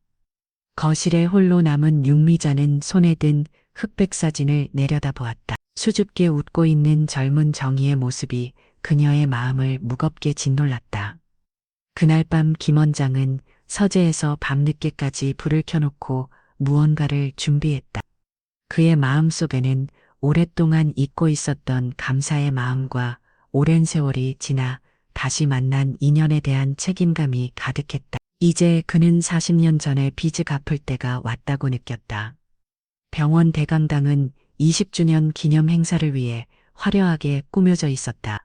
거실에 홀로 남은 육미자는 손에 든 흑백 사진을 내려다보았다. 수줍게 웃고 있는 젊은 정희의 모습이 그녀의 마음을 무겁게 짓눌렀다. 그날 밤 김 원장은 서재에서 밤늦게까지 불을 켜놓고 무언가를 준비했다. 그의 마음 속에는 오랫동안 잊고 있었던 감사의 마음과 오랜 세월이 지나 다시 만난 인연에 대한 책임감이 가득했다. 이제 그는 40년 전에 빚을 갚을 때가 왔다고 느꼈다. 병원 대강당은 20주년 기념 행사를 위해 화려하게 꾸며져 있었다.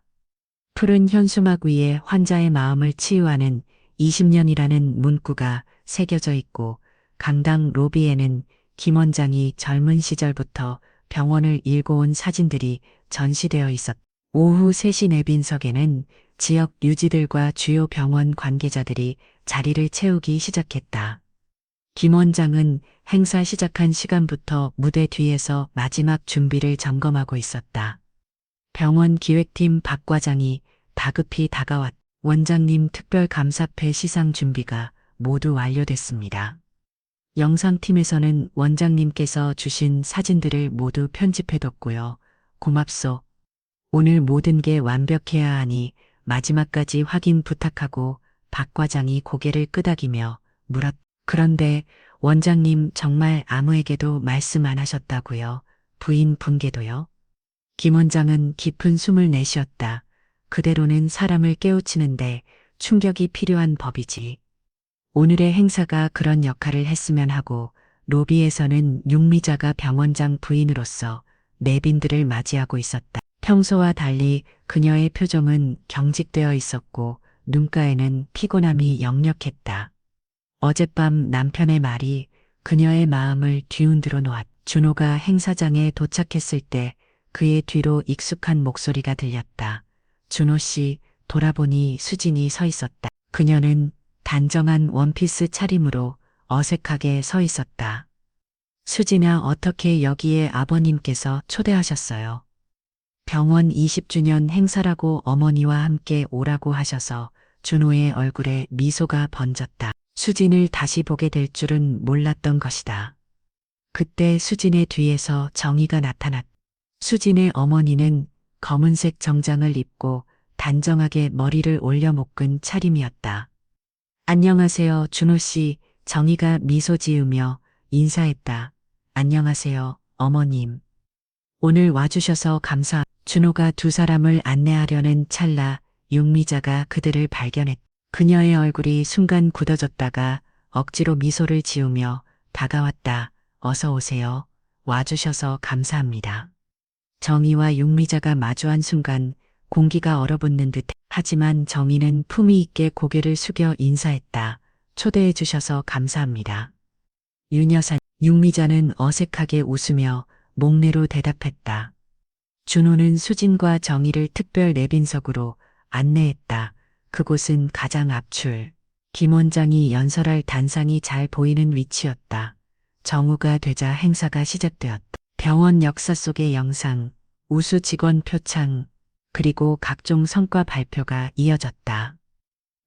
푸른 현수막 위에 환자의 마음을 치유하는 20년이라는 문구가 새겨져 있고 강당 로비에는 김 원장이 젊은 시절부터 병원을 일궈온 사진들이 전시되어 있었다. 오후 3시 내빈석에는 지역 유지들과 주요 병원 관계자들이 자리를 채우기 시작했다. 김 원장은 행사 시작한 시간부터 무대 뒤에서 마지막 준비를 점검하고 있었다. 병원 기획팀 박 과장이 다급히 다가왔다. 원장님 특별 감사패 시상 준비가 모두 완료됐습니다. 영상팀에서는 원장님께서 주신 사진들을 모두 편집해뒀고요. 고맙소. 오늘 모든 게 완벽해야 하니 마지막까지 확인 부탁하고 박 과장이 고개를 끄덕이며 물었다. 그런데 원장님 정말 아무에게도 말씀 안 하셨다고요? 부인 분께도요? 김 원장은 깊은 숨을 내쉬었다. 그대로는 사람을 깨우치는데 충격이 필요한 법이지. 오늘의 행사가 그런 역할을 했으면 하고 로비에서는 육미자가 병원장 부인으로서 내빈들을 맞이하고 있었다. 평소와 달리 그녀의 표정은 경직되어 있었고 눈가에는 피곤함이 역력했다. 어젯밤 남편의 말이 그녀의 마음을 뒤흔들어 놓았다. 준호가 행사장에 도착했을 때 그의 뒤로 익숙한 목소리가 들렸다. 준호 씨, 돌아보니 수진이 서 있었다. 그녀는 단정한 원피스 차림으로 어색하게 서 있었다. 수진아, 어떻게 여기에 아버님께서 초대하셨어요? 병원 20주년 행사라고 어머니와 함께 오라고 하셔서. 준호의 얼굴에 미소가 번졌다. 수진을 다시 보게 될 줄은 몰랐던 것이다. 그때 수진의 뒤에서 정희가 나타났다. 수진의 어머니는 검은색 정장을 입고 단정하게 머리를 올려 묶은 차림이었다. 안녕하세요, 준호 씨. 정희가 미소 지으며 인사했다. 안녕하세요, 어머님. 오늘 와주셔서 준호가 두 사람을 안내하려는 찰나 윤미자가 그들을 발견했다. 그녀의 얼굴이 순간 굳어졌다가 억지로 미소를 지으며 다가왔다. 어서 오세요. 와주셔서 감사합니다. 정희와 윤미자가 마주한 순간 공기가 얼어붙는 듯 하지만 정희는 품위 있게 고개를 숙여 인사했다. 초대해 주셔서 감사합니다. 윤 여사, 윤미자는 어색하게 웃으며 목례로 대답했다. 준호는 수진과 정희를 특별 내빈석으로 안내했다. 그곳은 가장 앞줄. 김 원장이 연설할 단상이 잘 보이는 위치였다. 정오가 되자 행사가 시작되었다. 병원 역사 속의 영상, 우수 직원 표창, 그리고 각종 성과 발표가 이어졌다.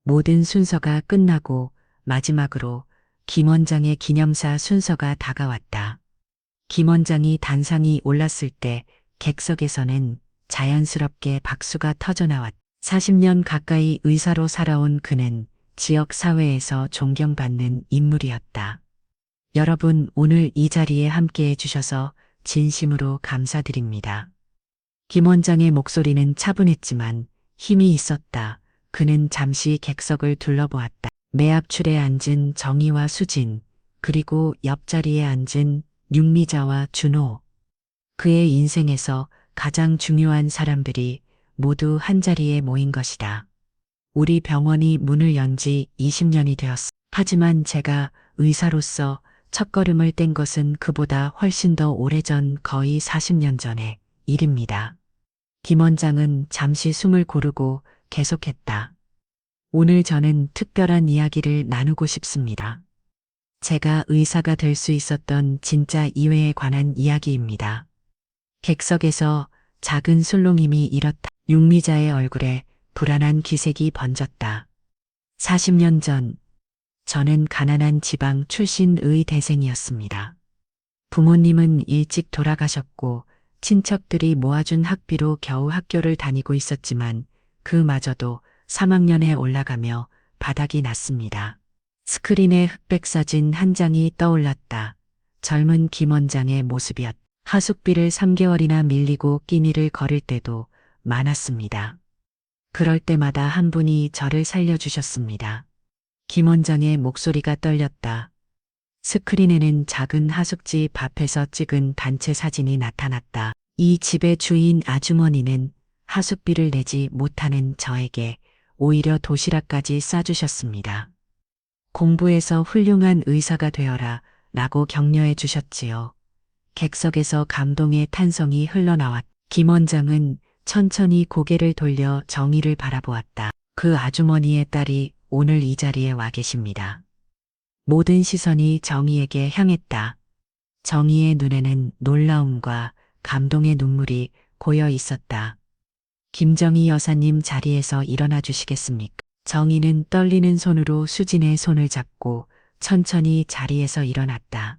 모든 순서가 끝나고 마지막으로 김 원장의 기념사 순서가 다가왔다. 김 원장이 단상이 올랐을 때 객석에서는 자연스럽게 박수가 터져나왔다. 40년 가까이 의사로 살아온 그는 지역 사회에서 존경받는 인물이었다. 여러분, 오늘 이 자리에 함께해 주셔서 진심으로 감사드립니다. 김 원장의 목소리는 차분했지만 힘이 있었다. 그는 잠시 객석을 둘러보았다. 매앞줄에 앉은 정희와 수진, 그리고 옆자리에 앉은 윤미자와 준호. 그의 인생에서 가장 중요한 사람들이 모두 한자리에 모인 것이다. 우리 병원이 문을 연 지 20년이 되었어. 하지만 제가 의사로서 첫걸음을 뗀 것은 그보다 훨씬 더 오래전, 거의 40년 전의 일입니다. 김 원장은 잠시 숨을 고르고 계속했다. 오늘 저는 특별한 이야기를 나누고 싶습니다. 제가 의사가 될 수 있었던 진짜 이외에 관한 이야기입니다. 객석에서 작은 술롱임이 일었다. 윤미자의 얼굴에 불안한 기색이 번졌다. 40년 전, 저는 가난한 지방 출신 의대생이었습니다. 부모님은 일찍 돌아가셨고 친척들이 모아준 학비로 겨우 학교를 다니고 있었지만 그마저도 3학년에 올라가며 바닥이 났습니다. 스크린에 흑백 사진 한 장이 떠올랐다. 젊은 김 원장의 모습이었다. 하숙비를 3개월이나 밀리고 끼니를 거릴 때도 많았습니다. 그럴 때마다 한 분이 저를 살려주셨습니다. 김 원장의 목소리가 떨렸다. 스크린에는 작은 하숙집 앞에서 찍은 단체 사진이 나타났다. 이 집의 주인 아주머니는 하숙비를 내지 못하는 저에게 오히려 도시락까지 싸주셨습니다. 공부해서 훌륭한 의사가 되어라 라고 격려해 주셨지요. 객석에서 감동의 탄성이 흘러나왔다. 김 원장은 천천히 고개를 돌려 정희를 바라보았다. 그 아주머니의 딸이 오늘 이 자리에 와 계십니다. 모든 시선이 정희에게 향했다. 정희의 눈에는 놀라움과 감동의 눈물이 고여 있었다. 김정희 여사님, 자리에서 일어나 주시겠습니까? 정희는 떨리는 손으로 수진의 손을 잡고 천천히 자리에서 일어났다.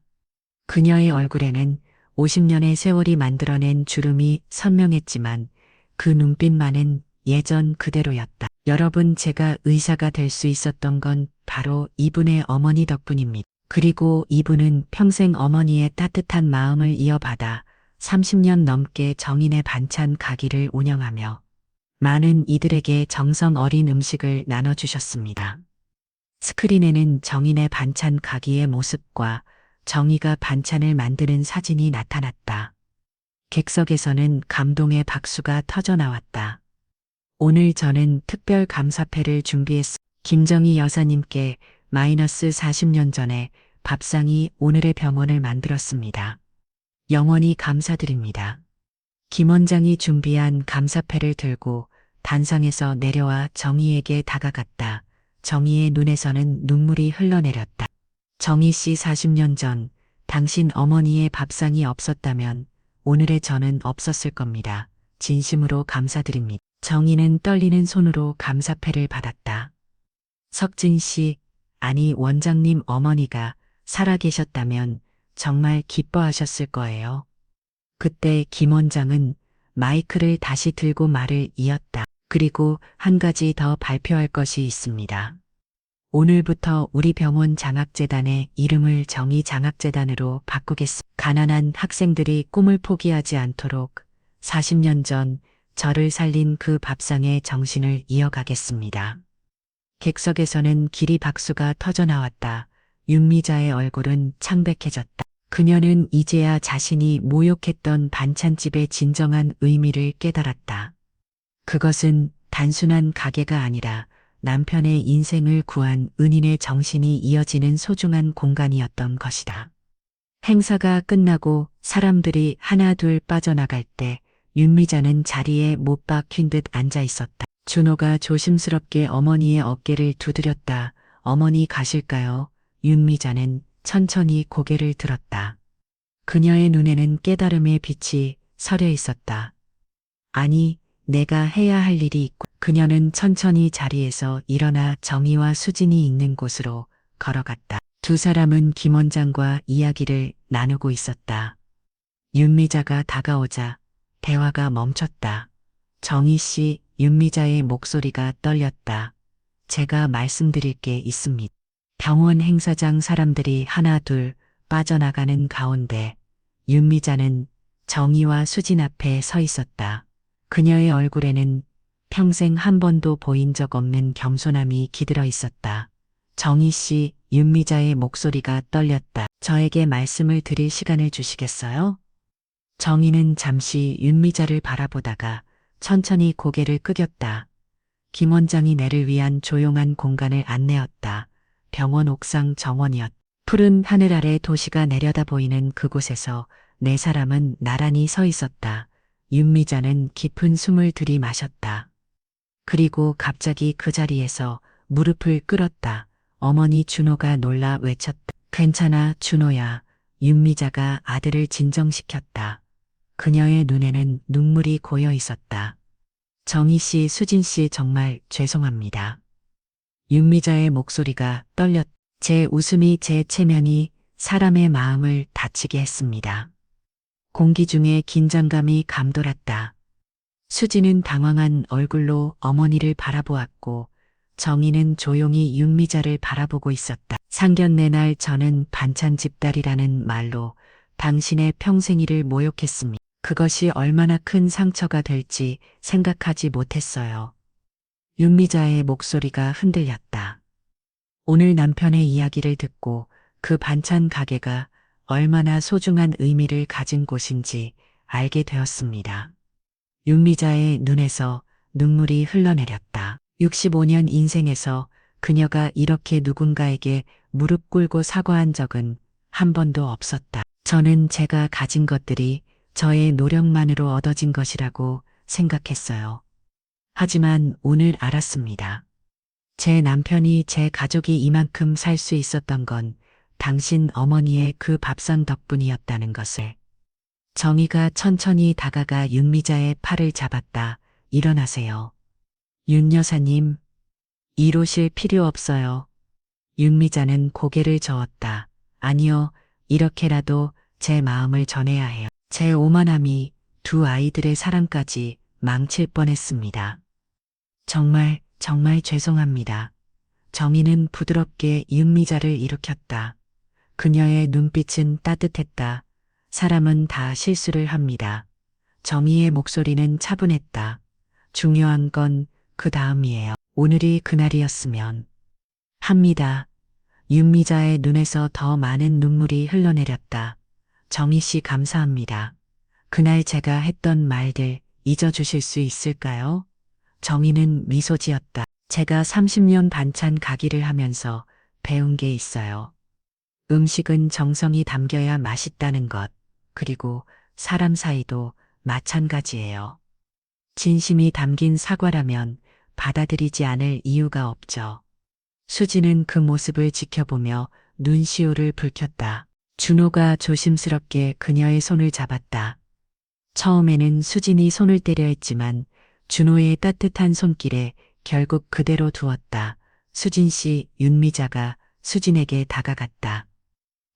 그녀의 얼굴에는 50년의 세월이 만들어낸 주름이 선명했지만 그 눈빛만은 예전 그대로였다. 여러분, 제가 의사가 될 수 있었던 건 바로 이분의 어머니 덕분입니다. 그리고 이분은 평생 어머니의 따뜻한 마음을 이어받아 30년 넘게 정인의 반찬 가게를 운영하며 많은 이들에게 정성 어린 음식을 나눠주셨습니다. 스크린에는 정인의 반찬 가게의 모습과 정희가 반찬을 만드는 사진이 나타났다. 객석에서는 감동의 박수가 터져나왔다. 오늘 저는 특별 감사패를 준비했습니다. 김정희 여사님께 마이너스 40년 전에 밥상이 오늘의 병원을 만들었습니다. 영원히 감사드립니다. 김 원장이 준비한 감사패를 들고 단상에서 내려와 정희에게 다가갔다. 정희의 눈에서는 눈물이 흘러내렸다. 정희 씨, 40년 전 당신 어머니의 밥상이 없었다면 오늘의 저는 없었을 겁니다. 진심으로 감사드립니다. 정희는 떨리는 손으로 감사패를 받았다. 석진 씨, 아니 원장님 어머니가 살아계셨다면 정말 기뻐하셨을 거예요. 그때 김 원장은 마이크를 다시 들고 말을 이었다. 그리고 한 가지 더 발표할 것이 있습니다. 오늘부터 우리 병원 장학재단의 이름을 정의장학재단으로 바꾸겠습니다. 가난한 학생들이 꿈을 포기하지 않도록 40년 전 저를 살린 그 밥상의 정신을 이어가겠습니다. 객석에서는 기리 박수가 터져나왔다. 윤미자의 얼굴은 창백해졌다. 그녀는 이제야 자신이 모욕했던 반찬집의 진정한 의미를 깨달았다. 그것은 단순한 가게가 아니라 남편의 인생을 구한 은인의 정신이 이어지는 소중한 공간이었던 것이다. 행사가 끝나고 사람들이 하나둘 빠져나갈 때 윤미자는 자리에 못 박힌 듯 앉아 있었다. 준호가 조심스럽게 어머니의 어깨를 두드렸다. 어머니 가실까요? 윤미자는 천천히 고개를 들었다. 그녀의 눈에는 깨달음의 빛이 서려 있었다. 아니, 내가 해야 할 일이 있고. 그녀는 천천히 자리에서 일어나 정희와 수진이 있는 곳으로 걸어갔다. 두 사람은 김 원장과 이야기를 나누고 있었다. 윤미자가 다가오자 대화가 멈췄다. 정희 씨, 윤미자의 목소리가 떨렸다. 제가 말씀드릴 게 있습니다. 병원 행사장 사람들이 하나 둘 빠져나가는 가운데 윤미자는 정희와 수진 앞에 서 있었다. 그녀의 얼굴에는 평생 한 번도 보인 적 없는 겸손함이 깃들어 있었다. 정희 씨, 윤미자의 목소리가 떨렸다. 저에게 말씀을 드릴 시간을 주시겠어요? 정희는 잠시 윤미자를 바라보다가 천천히 고개를 끄겼다. 김 원장이 내를 위한 조용한 공간을 안내었다. 병원 옥상 정원이었다. 푸른 하늘 아래 도시가 내려다 보이는 그곳에서 네 사람은 나란히 서 있었다. 윤미자는 깊은 숨을 들이마셨다. 그리고 갑자기 그 자리에서 무릎을 꿇었다. 어머니 준호가 놀라 외쳤다. 괜찮아, 준호야. 윤미자가 아들을 진정시켰다. 그녀의 눈에는 눈물이 고여 있었다. 정희 씨, 수진 씨 정말 죄송합니다. 윤미자의 목소리가 떨렸다. 제 웃음이 제 체면이 사람의 마음을 다치게 했습니다. 공기 중에 긴장감이 감돌았다. 수지는 당황한 얼굴로 어머니를 바라보았고 정희는 조용히 윤미자를 바라보고 있었다. 상견례 날 저는 반찬집딸이라는 말로 당신의 평생일을 모욕했습니다. 그것이 얼마나 큰 상처가 될지 생각하지 못했어요. 윤미자의 목소리가 흔들렸다. 오늘 남편의 이야기를 듣고 그 반찬 가게가 얼마나 소중한 의미를 가진 곳인지 알게 되었습니다. 윤미자의 눈에서 눈물이 흘러내렸다. 65년 인생에서 그녀가 이렇게 누군가에게 무릎 꿇고 사과한 적은 한 번도 없었다. 저는 제가 가진 것들이 저의 노력만으로 얻어진 것이라고 생각했어요. 하지만 오늘 알았습니다. 제 남편이 제 가족이 이만큼 살 수 있었던 건 당신 어머니의 그 밥상 덕분이었다는 것을. 정희가 천천히 다가가 윤미자의 팔을 잡았다. 일어나세요. 윤 여사님, 이러실 필요 없어요. 윤미자는 고개를 저었다. 아니요, 이렇게라도 제 마음을 전해야 해요. 제 오만함이 두 아이들의 사랑까지 망칠 뻔했습니다. 정말 죄송합니다. 정희는 부드럽게 윤미자를 일으켰다. 그녀의 눈빛은 따뜻했다. 사람은 다 실수를 합니다. 정희의 목소리는 차분했다. 중요한 건 그 다음이에요. 오늘이 그날이었으면 합니다. 윤미자의 눈에서 더 많은 눈물이 흘러내렸다. 정희 씨 감사합니다. 그날 제가 했던 말들 잊어주실 수 있을까요? 정희는 미소 지었다. 제가 30년 반찬 가기를 하면서 배운 게 있어요. 음식은 정성이 담겨야 맛있다는 것, 그리고 사람 사이도 마찬가지예요. 진심이 담긴 사과라면 받아들이지 않을 이유가 없죠. 수지는 그 모습을 지켜보며 눈시울을 붉혔다. 준호가 조심스럽게 그녀의 손을 잡았다. 처음에는 수진이 손을 떼려 했지만 준호의 따뜻한 손길에 결국 그대로 두었다. 수진 씨, 윤미자가 수진에게 다가갔다.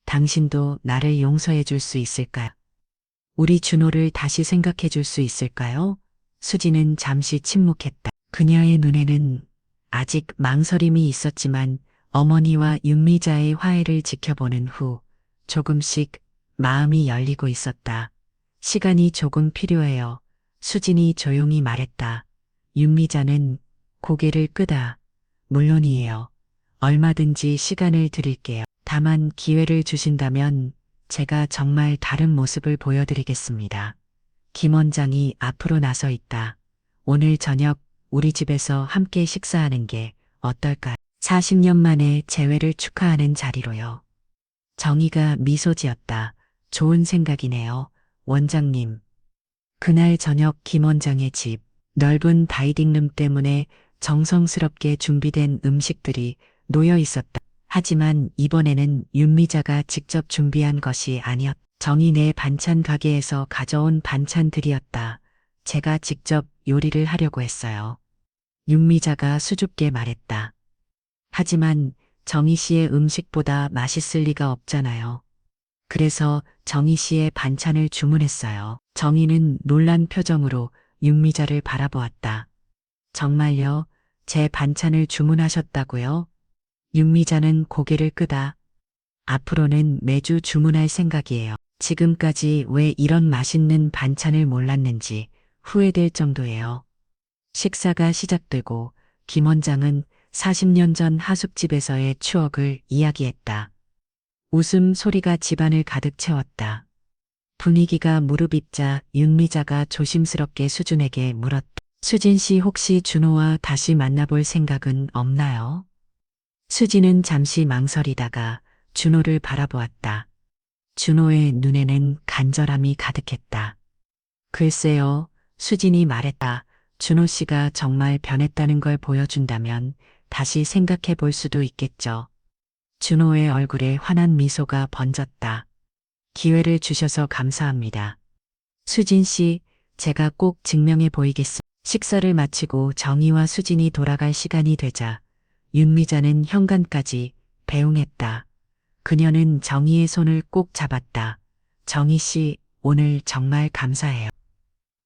당신도 나를 용서해 줄 수 있을까요? 우리 준호를 다시 생각해 줄 수 있을까요? 수지는 잠시 침묵했다. 그녀의 눈에는 아직 망설임이 있었지만 어머니와 윤미자의 화해를 지켜보는 후 조금씩 마음이 열리고 있었다. 시간이 조금 필요해요. 수진이 조용히 말했다. 윤미자는 고개를 끄다. 물론이에요. 얼마든지 시간을 드릴게요. 다만 기회를 주신다면 제가 정말 다른 모습을 보여드리겠습니다. 김 원장이 앞으로 나서 있다. 오늘 저녁 우리 집에서 함께 식사하는 게 어떨까요? 40년 만에 재회를 축하하는 자리로요. 정희가 미소 지었다. 좋은 생각이네요. 원장님. 그날 저녁 김 원장의 집, 넓은 다이닝룸 때문에 정성스럽게 준비된 음식들이 놓여 있었다. 하지만 이번에는 윤미자가 직접 준비한 것이 아니었다. 정희네 반찬 가게에서 가져온 반찬들이었다. 제가 직접 요리를 하려고 했어요. 윤미자가 수줍게 말했다. 하지만 정희 씨의 음식보다 맛있을 리가 없잖아요. 그래서 정희 씨의 반찬을 주문했어요. 정희는 놀란 표정으로 윤미자를 바라보았다. 정말요? 제 반찬을 주문하셨다고요? 윤미자는 고개를 끄다. 앞으로는 매주 주문할 생각이에요. 지금까지 왜 이런 맛있는 반찬을 몰랐는지 후회될 정도예요. 식사가 시작되고 김 원장은 40년 전 하숙집에서의 추억을 이야기했다. 웃음 소리가 집안을 가득 채웠다. 분위기가 무르익자 윤미자가 조심스럽게 수진에게 물었다. 수진 씨 혹시 준호와 다시 만나볼 생각은 없나요? 수진은 잠시 망설이다가 준호를 바라보았다. 준호의 눈에는 간절함이 가득했다. 글쎄요, 수진이 말했다. 준호 씨가 정말 변했다는 걸 보여준다면 다시 생각해 볼 수도 있겠죠. 준호의 얼굴에 환한 미소가 번졌다. 기회를 주셔서 감사합니다. 수진 씨, 제가 꼭 증명해 보이겠습니다. 식사를 마치고 정희와 수진이 돌아갈 시간이 되자 윤미자는 현관까지 배웅했다. 그녀는 정희의 손을 꼭 잡았다. 정희 씨, 오늘 정말 감사해요.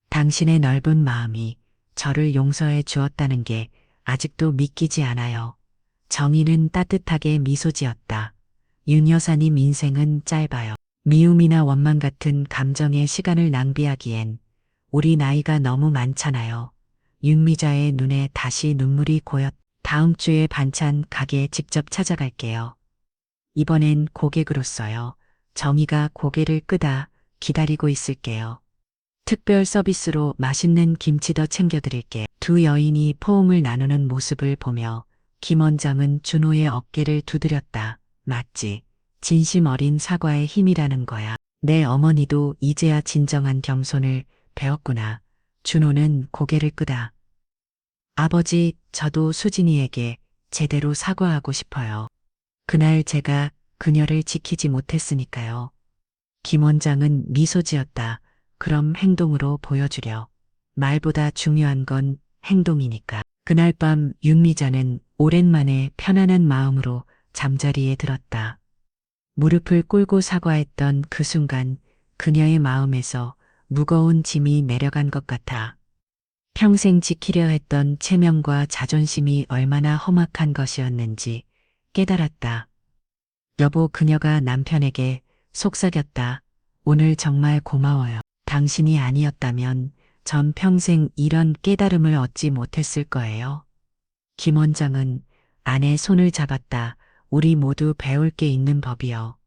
당신의 넓은 마음이 저를 용서해 주었다는 게 아직도 믿기지 않아요. 정희는 따뜻하게 미소 지었다. 윤 여사님 인생은 짧아요. 미움이나 원망 같은 감정에 시간을 낭비하기엔 우리 나이가 너무 많잖아요. 윤미자의 눈에 다시 눈물이 고였다. 다음 주에 반찬 가게에 직접 찾아갈게요. 이번엔 고객으로서요. 정희가 고개를 끄다 기다리고 있을게요. 특별 서비스로 맛있는 김치 더 챙겨드릴게요. 두 여인이 포옹을 나누는 모습을 보며 김 원장은 준호의 어깨를 두드렸다. 맞지. 진심 어린 사과의 힘이라는 거야. 내 어머니도 이제야 진정한 겸손을 배웠구나. 준호는 고개를 끄다. 아버지, 저도 수진이에게 제대로 사과하고 싶어요. 그날 제가 그녀를 지키지 못했으니까요. 김 원장은 미소 지었다. 그럼 행동으로 보여주려. 말보다 중요한 건 행동이니까. 그날 밤 윤미자는 오랜만에 편안한 마음으로 잠자리에 들었다. 무릎을 꿇고 사과했던 그 순간 그녀의 마음에서 무거운 짐이 내려간 것 같아. 평생 지키려 했던 체면과 자존심이 얼마나 험악한 것이었는지 깨달았다. 여보, 그녀가 남편에게 속삭였다. 오늘 정말 고마워요. 당신이 아니었다면 전 평생 이런 깨달음을 얻지 못했을 거예요. 김 원장은 아내 손을 잡았다. 우리 모두 배울 게 있는 법이요.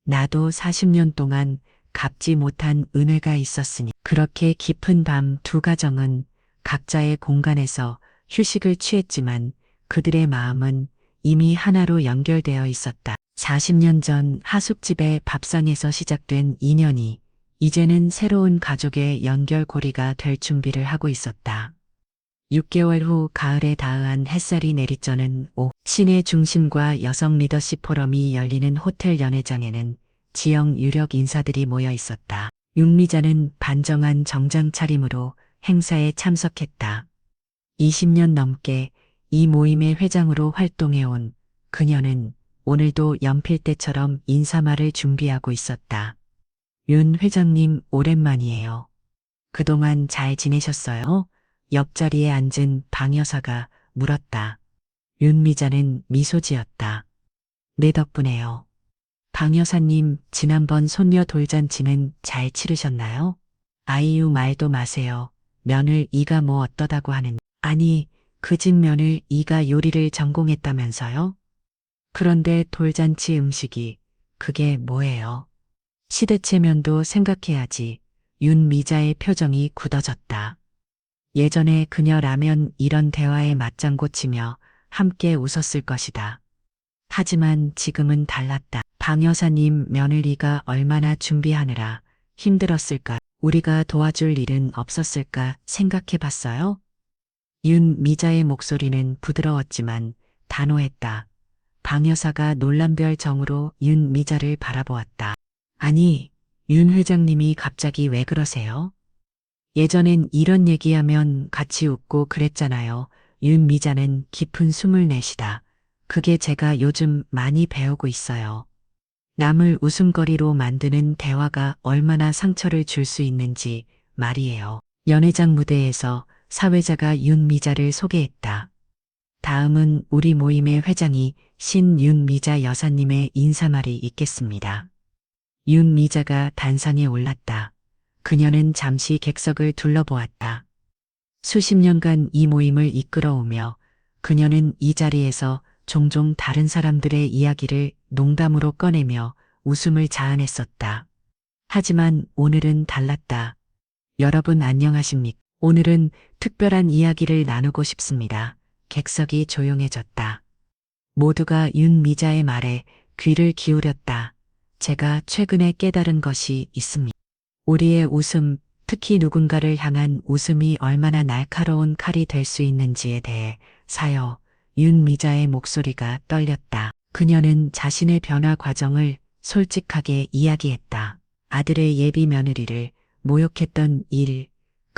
나도 40년 동안 갚지 못한 은혜가 있었으니. 그렇게 깊은 밤 두 가정은 각자의 공간에서 휴식을 취했지만 그들의 마음은 이미 하나로 연결되어 있었다. 40년 전 하숙집의 밥상에서 시작된 인연이 이제는 새로운 가족의 연결고리가 될 준비를 하고 있었다. 6개월 후 가을에 다으한 햇살이 내리쬐는 오후 시내 중심과 여성 리더십 포럼이 열리는 호텔 연회장에는 지역 유력 인사들이 모여 있었다. 윤미자는 반정한 정장 차림으로 행사에 참석했다. 20년 넘게 이 모임의 회장으로 활동해온 그녀는 오늘도 연필 때처럼 인사말을 준비하고 있었다. 윤 회장님 오랜만이에요. 그동안 잘 지내셨어요? 옆자리에 앉은 방 여사가 물었다. 윤미자는 미소 지었다. 네 덕분에요. 방 여사님, 지난번 손녀 돌잔치는 잘 치르셨나요? 아이유 말도 마세요. 며느이가 뭐 어떠다고 하는. 아니, 그 집 며느이가 요리를 전공했다면서요? 그런데 돌잔치 음식이 그게 뭐예요? 시대체면도 생각해야지. 윤미자의 표정이 굳어졌다. 예전에 그녀라면 이런 대화에 맞장구 치며 함께 웃었을 것이다. 하지만 지금은 달랐다. 방 여사님 며느리가 얼마나 준비하느라 힘들었을까? 우리가 도와줄 일은 없었을까 생각해 봤어요? 윤미자의 목소리는 부드러웠지만 단호했다. 방 여사가 놀란별 정으로 윤미자를 바라보았다. 아니, 윤 회장님이 갑자기 왜 그러세요? 예전엔 이런 얘기하면 같이 웃고 그랬잖아요. 윤미자는 깊은 숨을 내쉬다. 그게 제가 요즘 많이 배우고 있어요. 남을 웃음거리로 만드는 대화가 얼마나 상처를 줄 수 있는지 말이에요. 연회장 무대에서 사회자가 윤미자를 소개했다. 다음은 우리 모임의 회장이 신윤미자 여사님의 인사말이 있겠습니다. 윤미자가 단상에 올랐다. 그녀는 잠시 객석을 둘러보았다. 수십 년간 이 모임을 이끌어오며 그녀는 이 자리에서 종종 다른 사람들의 이야기를 농담으로 꺼내며 웃음을 자아냈었다. 하지만 오늘은 달랐다. 여러분 안녕하십니까? 오늘은 특별한 이야기를 나누고 싶습니다. 객석이 조용해졌다. 모두가 윤미자의 말에 귀를 기울였다. 제가 최근에 깨달은 것이 있습니다. 우리의 웃음, 특히 누군가를 향한 웃음이 얼마나 날카로운 칼이 될 수 있는지에 대해 사요. 윤미자의 목소리가 떨렸다. 그녀는 자신의 변화 과정을 솔직하게 이야기했다. 아들의 예비 며느리를 모욕했던 일,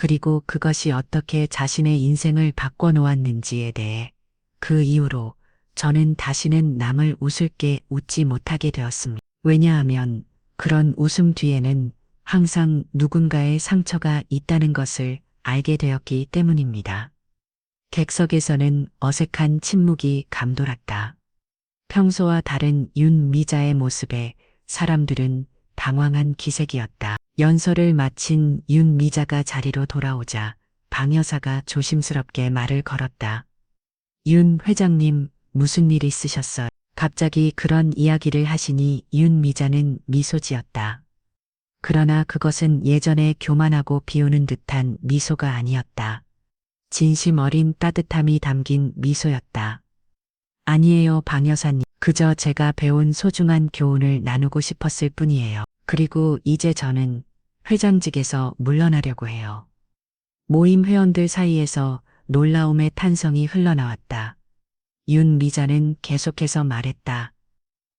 그리고 그것이 어떻게 자신의 인생을 바꿔놓았는지에 대해 그 이후로 저는 다시는 남을 웃을게 웃지 못하게 되었습니다. 왜냐하면 그런 웃음 뒤에는 항상 누군가의 상처가 있다는 것을 알게 되었기 때문입니다. 객석에서는 어색한 침묵이 감돌았다. 평소와 다른 윤미자의 모습에 사람들은 당황한 기색이었다. 연설을 마친 윤미자가 자리로 돌아오자 방 여사가 조심스럽게 말을 걸었다. 윤 회장님, 무슨 일 있으셨어요? 갑자기 그런 이야기를 하시니 윤미자는 미소 지었다. 그러나 그것은 예전에 교만하고 비우는 듯한 미소가 아니었다. 진심 어린 따뜻함이 담긴 미소였다. 아니에요, 방 여사님. 그저 제가 배운 소중한 교훈을 나누고 싶었을 뿐이에요. 그리고 이제 저는 회장직에서 물러나려고 해요. 모임 회원들 사이에서 놀라움의 탄성이 흘러나왔다. 윤미자는 계속해서 말했다.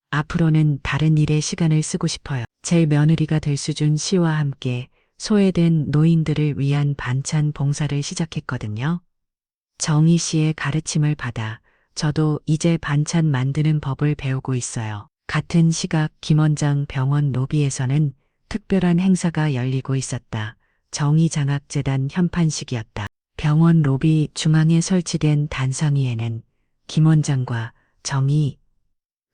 앞으로는 다른 일에 시간을 쓰고 싶어요. 제 며느리가 될 수준 씨와 함께 소외된 노인들을 위한 반찬 봉사를 시작했거든요. 정희 씨의 가르침을 받아 저도 이제 반찬 만드는 법을 배우고 있어요. 같은 시각 김원장 병원 로비에서는 특별한 행사가 열리고 있었다. 정의장학재단 현판식이었다. 병원 로비 중앙에 설치된 단상 위에는 김 원장과 정의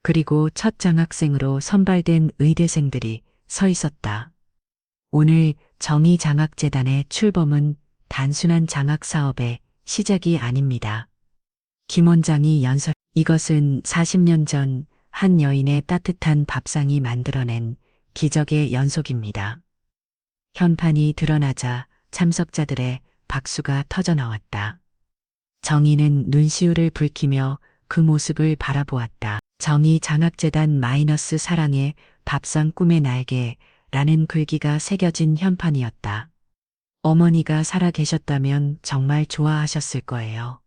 그리고 첫 장학생으로 선발된 의대생들이 서 있었다. 오늘 정의장학재단의 출범은 단순한 장학 사업의 시작이 아닙니다. 김 원장이 이것은 40년 전 한 여인의 따뜻한 밥상이 만들어낸 기적의 연속입니다. 현판이 드러나자 참석자들의 박수가 터져 나왔다. 정의는 눈시울을 붉히며 그 모습을 바라보았다. 정의장학재단 마이너스 사랑의 밥상 꿈의 날개라는 글귀가 새겨진 현판이었다. 어머니가 살아 계셨다면 정말 좋아하셨을 거예요.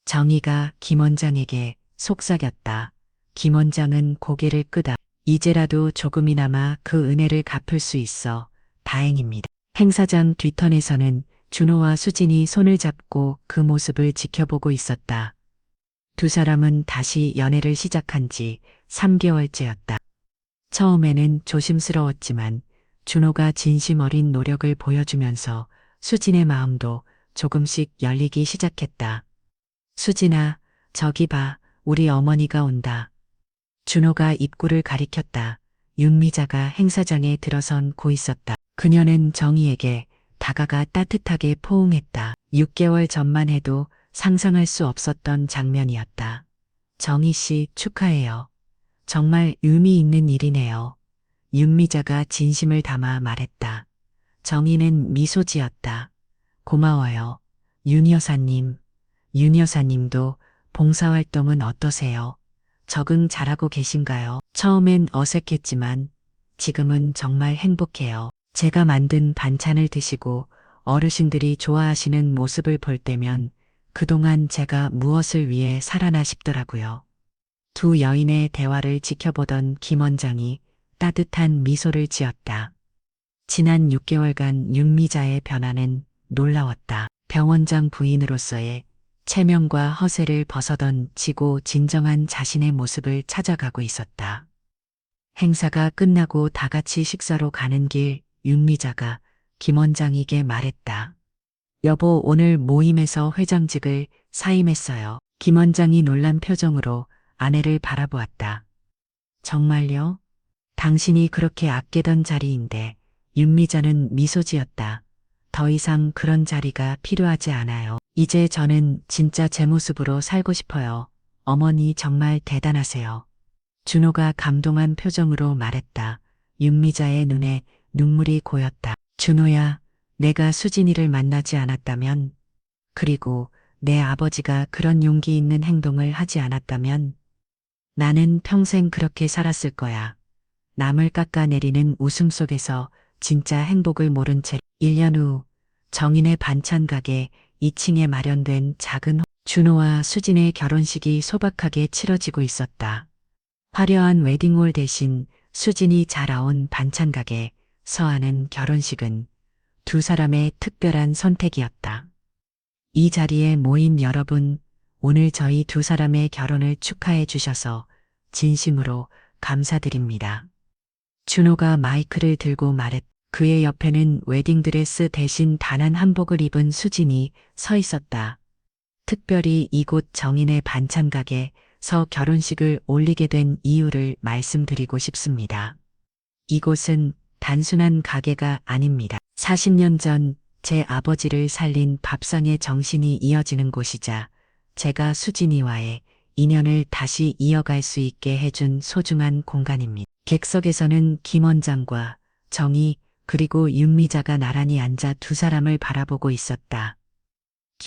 정의가 김 원장에게 속삭였다. 김 원장은 고개를 끄다. 이제라도 조금이나마 그 은혜를 갚을 수 있어 다행입니다. 행사장 뒤편에서는 준호와 수진이 손을 잡고 그 모습을 지켜보고 있었다. 두 사람은 다시 연애를 시작한 지 3개월째였다. 처음에는 조심스러웠지만 준호가 진심 어린 노력을 보여주면서 수진의 마음도 조금씩 열리기 시작했다. 수진아, 저기 봐, 우리 어머니가 온다. 준호가 입구를 가리켰다. 윤미자가 행사장에 들어선 고 있었다. 그녀는 정희에게 다가가 따뜻하게 포옹했다. 6개월 전만 해도 상상할 수 없었던 장면이었다. 정희 씨 축하해요. 정말 의미 있는 일이네요. 윤미자가 진심을 담아 말했다. 정희는 미소 지었다. 고마워요. 윤 여사님. 윤 여사님도 봉사활동은 어떠세요? 적응 잘하고 계신가요? 처음엔 어색했지만 지금은 정말 행복해요. 제가 만든 반찬을 드시고 어르신들이 좋아하시는 모습을 볼 때면 그동안 제가 무엇을 위해 살아나 싶더라고요. 두 여인의 대화를 지켜보던 김 원장이 따뜻한 미소를 지었다. 지난 6개월간 윤미자의 변화는 놀라웠다. 병원장 부인으로서의 체면과 허세를 벗어던 지고 진정한 자신의 모습을 찾아가고 있었다. 행사가 끝나고 다 같이 식사로 가는 길 윤미자가 김 원장에게 말했다. 여보, 오늘 모임에서 회장직을 사임했어요. 김 원장이 놀란 표정으로 아내를 바라보았다. 정말요? 당신이 그렇게 아끼던 자리인데. 윤미자는 미소 지었다. 더 이상 그런 자리가 필요하지 않아요. 이제 저는 진짜 제 모습으로 살고 싶어요. 어머니 정말 대단하세요. 준호가 감동한 표정으로 말했다. 윤미자의 눈에 눈물이 고였다. 준호야, 내가 수진이를 만나지 않았다면, 그리고 내 아버지가 그런 용기 있는 행동을 하지 않았다면, 나는 평생 그렇게 살았을 거야. 남을 깎아내리는 웃음 속에서 진짜 행복을 모른 채 1년 후 정인의 반찬 가게 2층에 마련된 작은 준호와 수진의 결혼식이 소박하게 치러지고 있었다. 화려한 웨딩홀 대신 수진이 자라온 반찬 가게 서하는 결혼식은 두 사람의 특별한 선택이었다. 이 자리에 모인 여러분, 오늘 저희 두 사람의 결혼을 축하해 주셔서 진심으로 감사드립니다. 준호가 마이크를 들고 말했다. 그의 옆에는 웨딩드레스 대신 단한 한복을 입은 수진이 서 있었다. 특별히 이곳 정인의 반찬 가게에서 결혼식을 올리게 된 이유를 말씀드리고 싶습니다. 이곳은 단순한 가게가 아닙니다. 40년 전 제 아버지를 살린 밥상의 정신이 이어지는 곳이자 제가 수진이와의 인연을 다시 이어갈 수 있게 해준 소중한 공간입니다. 객석에서는 김 원장과 정희 그리고 윤미자가 나란히 앉아 두 사람을 바라보고 있었다.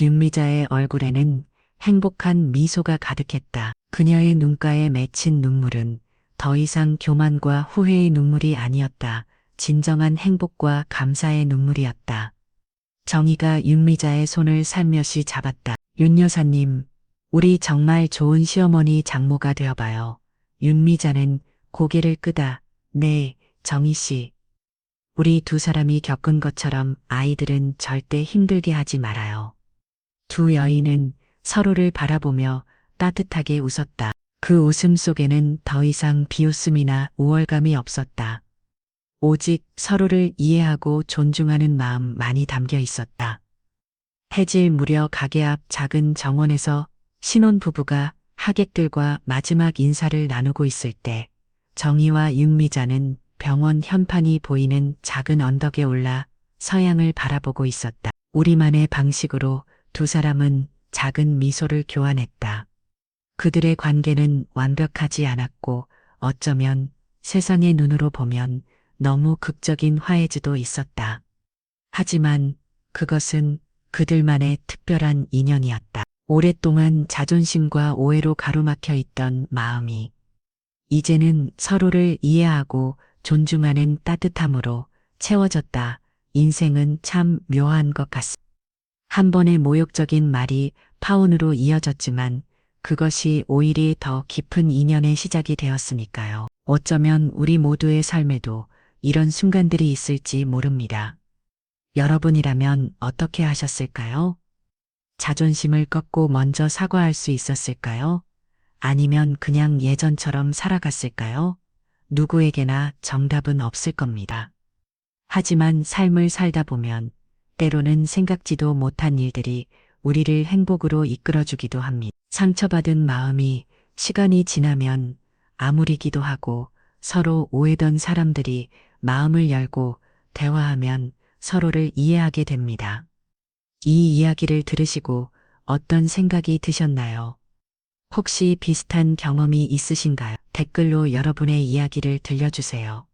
윤미자의 얼굴에는 행복한 미소가 가득했다. 그녀의 눈가에 맺힌 눈물은 더 이상 교만과 후회의 눈물이 아니었다. 진정한 행복과 감사의 눈물이었다. 정희가 윤미자의 손을 살며시 잡았다. 윤 여사님, 우리 정말 좋은 시어머니 장모가 되어봐요. 윤미자는 고개를 끄다. 네, 정희 씨. 우리 두 사람이 겪은 것처럼 아이들은 절대 힘들게 하지 말아요. 두 여인은 서로를 바라보며 따뜻하게 웃었다. 그 웃음 속에는 더 이상 비웃음이나 우월감이 없었다. 오직 서로를 이해하고 존중하는 마음만이 담겨 있었다. 해질 무렵 가게 앞 작은 정원에서 신혼부부가 하객들과 마지막 인사를 나누고 있을 때 정희와 윤미자는 병원 현판이 보이는 작은 언덕에 올라 서양을 바라보고 있었다. 우리만의 방식으로 두 사람은 작은 미소를 교환했다. 그들의 관계는 완벽하지 않았고 어쩌면 세상의 눈으로 보면 너무 극적인 화해지도 있었다. 하지만 그것은 그들만의 특별한 인연이었다. 오랫동안 자존심과 오해로 가로막혀 있던 마음이 이제는 서로를 이해하고 존중하는 따뜻함으로 채워졌다. 인생은 참 묘한 것 같습니다. 한 번의 모욕적인 말이 파혼으로 이어졌지만 그것이 오히려 더 깊은 인연의 시작이 되었으니까요. 어쩌면 우리 모두의 삶에도 이런 순간들이 있을지 모릅니다. 여러분이라면 어떻게 하셨을까요? 자존심을 꺾고 먼저 사과할 수 있었을까요? 아니면 그냥 예전처럼 살아갔을까요? 누구에게나 정답은 없을 겁니다. 하지만 삶을 살다 보면 때로는 생각지도 못한 일들이 우리를 행복으로 이끌어주기도 합니다. 상처받은 마음이 시간이 지나면 아무리기도 하고 서로 오해던 사람들이 마음을 열고 대화하면 서로를 이해하게 됩니다. 이 이야기를 들으시고 어떤 생각이 드셨나요? 혹시 비슷한 경험이 있으신가요? 댓글로 여러분의 이야기를 들려주세요.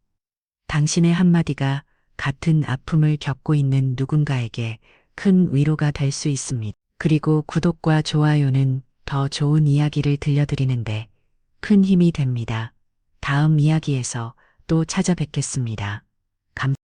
당신의 한마디가 같은 아픔을 겪고 있는 누군가에게 큰 위로가 될 수 있습니다. 그리고 구독과 좋아요는 더 좋은 이야기를 들려드리는데 큰 힘이 됩니다. 다음 이야기에서 또 찾아뵙겠습니다.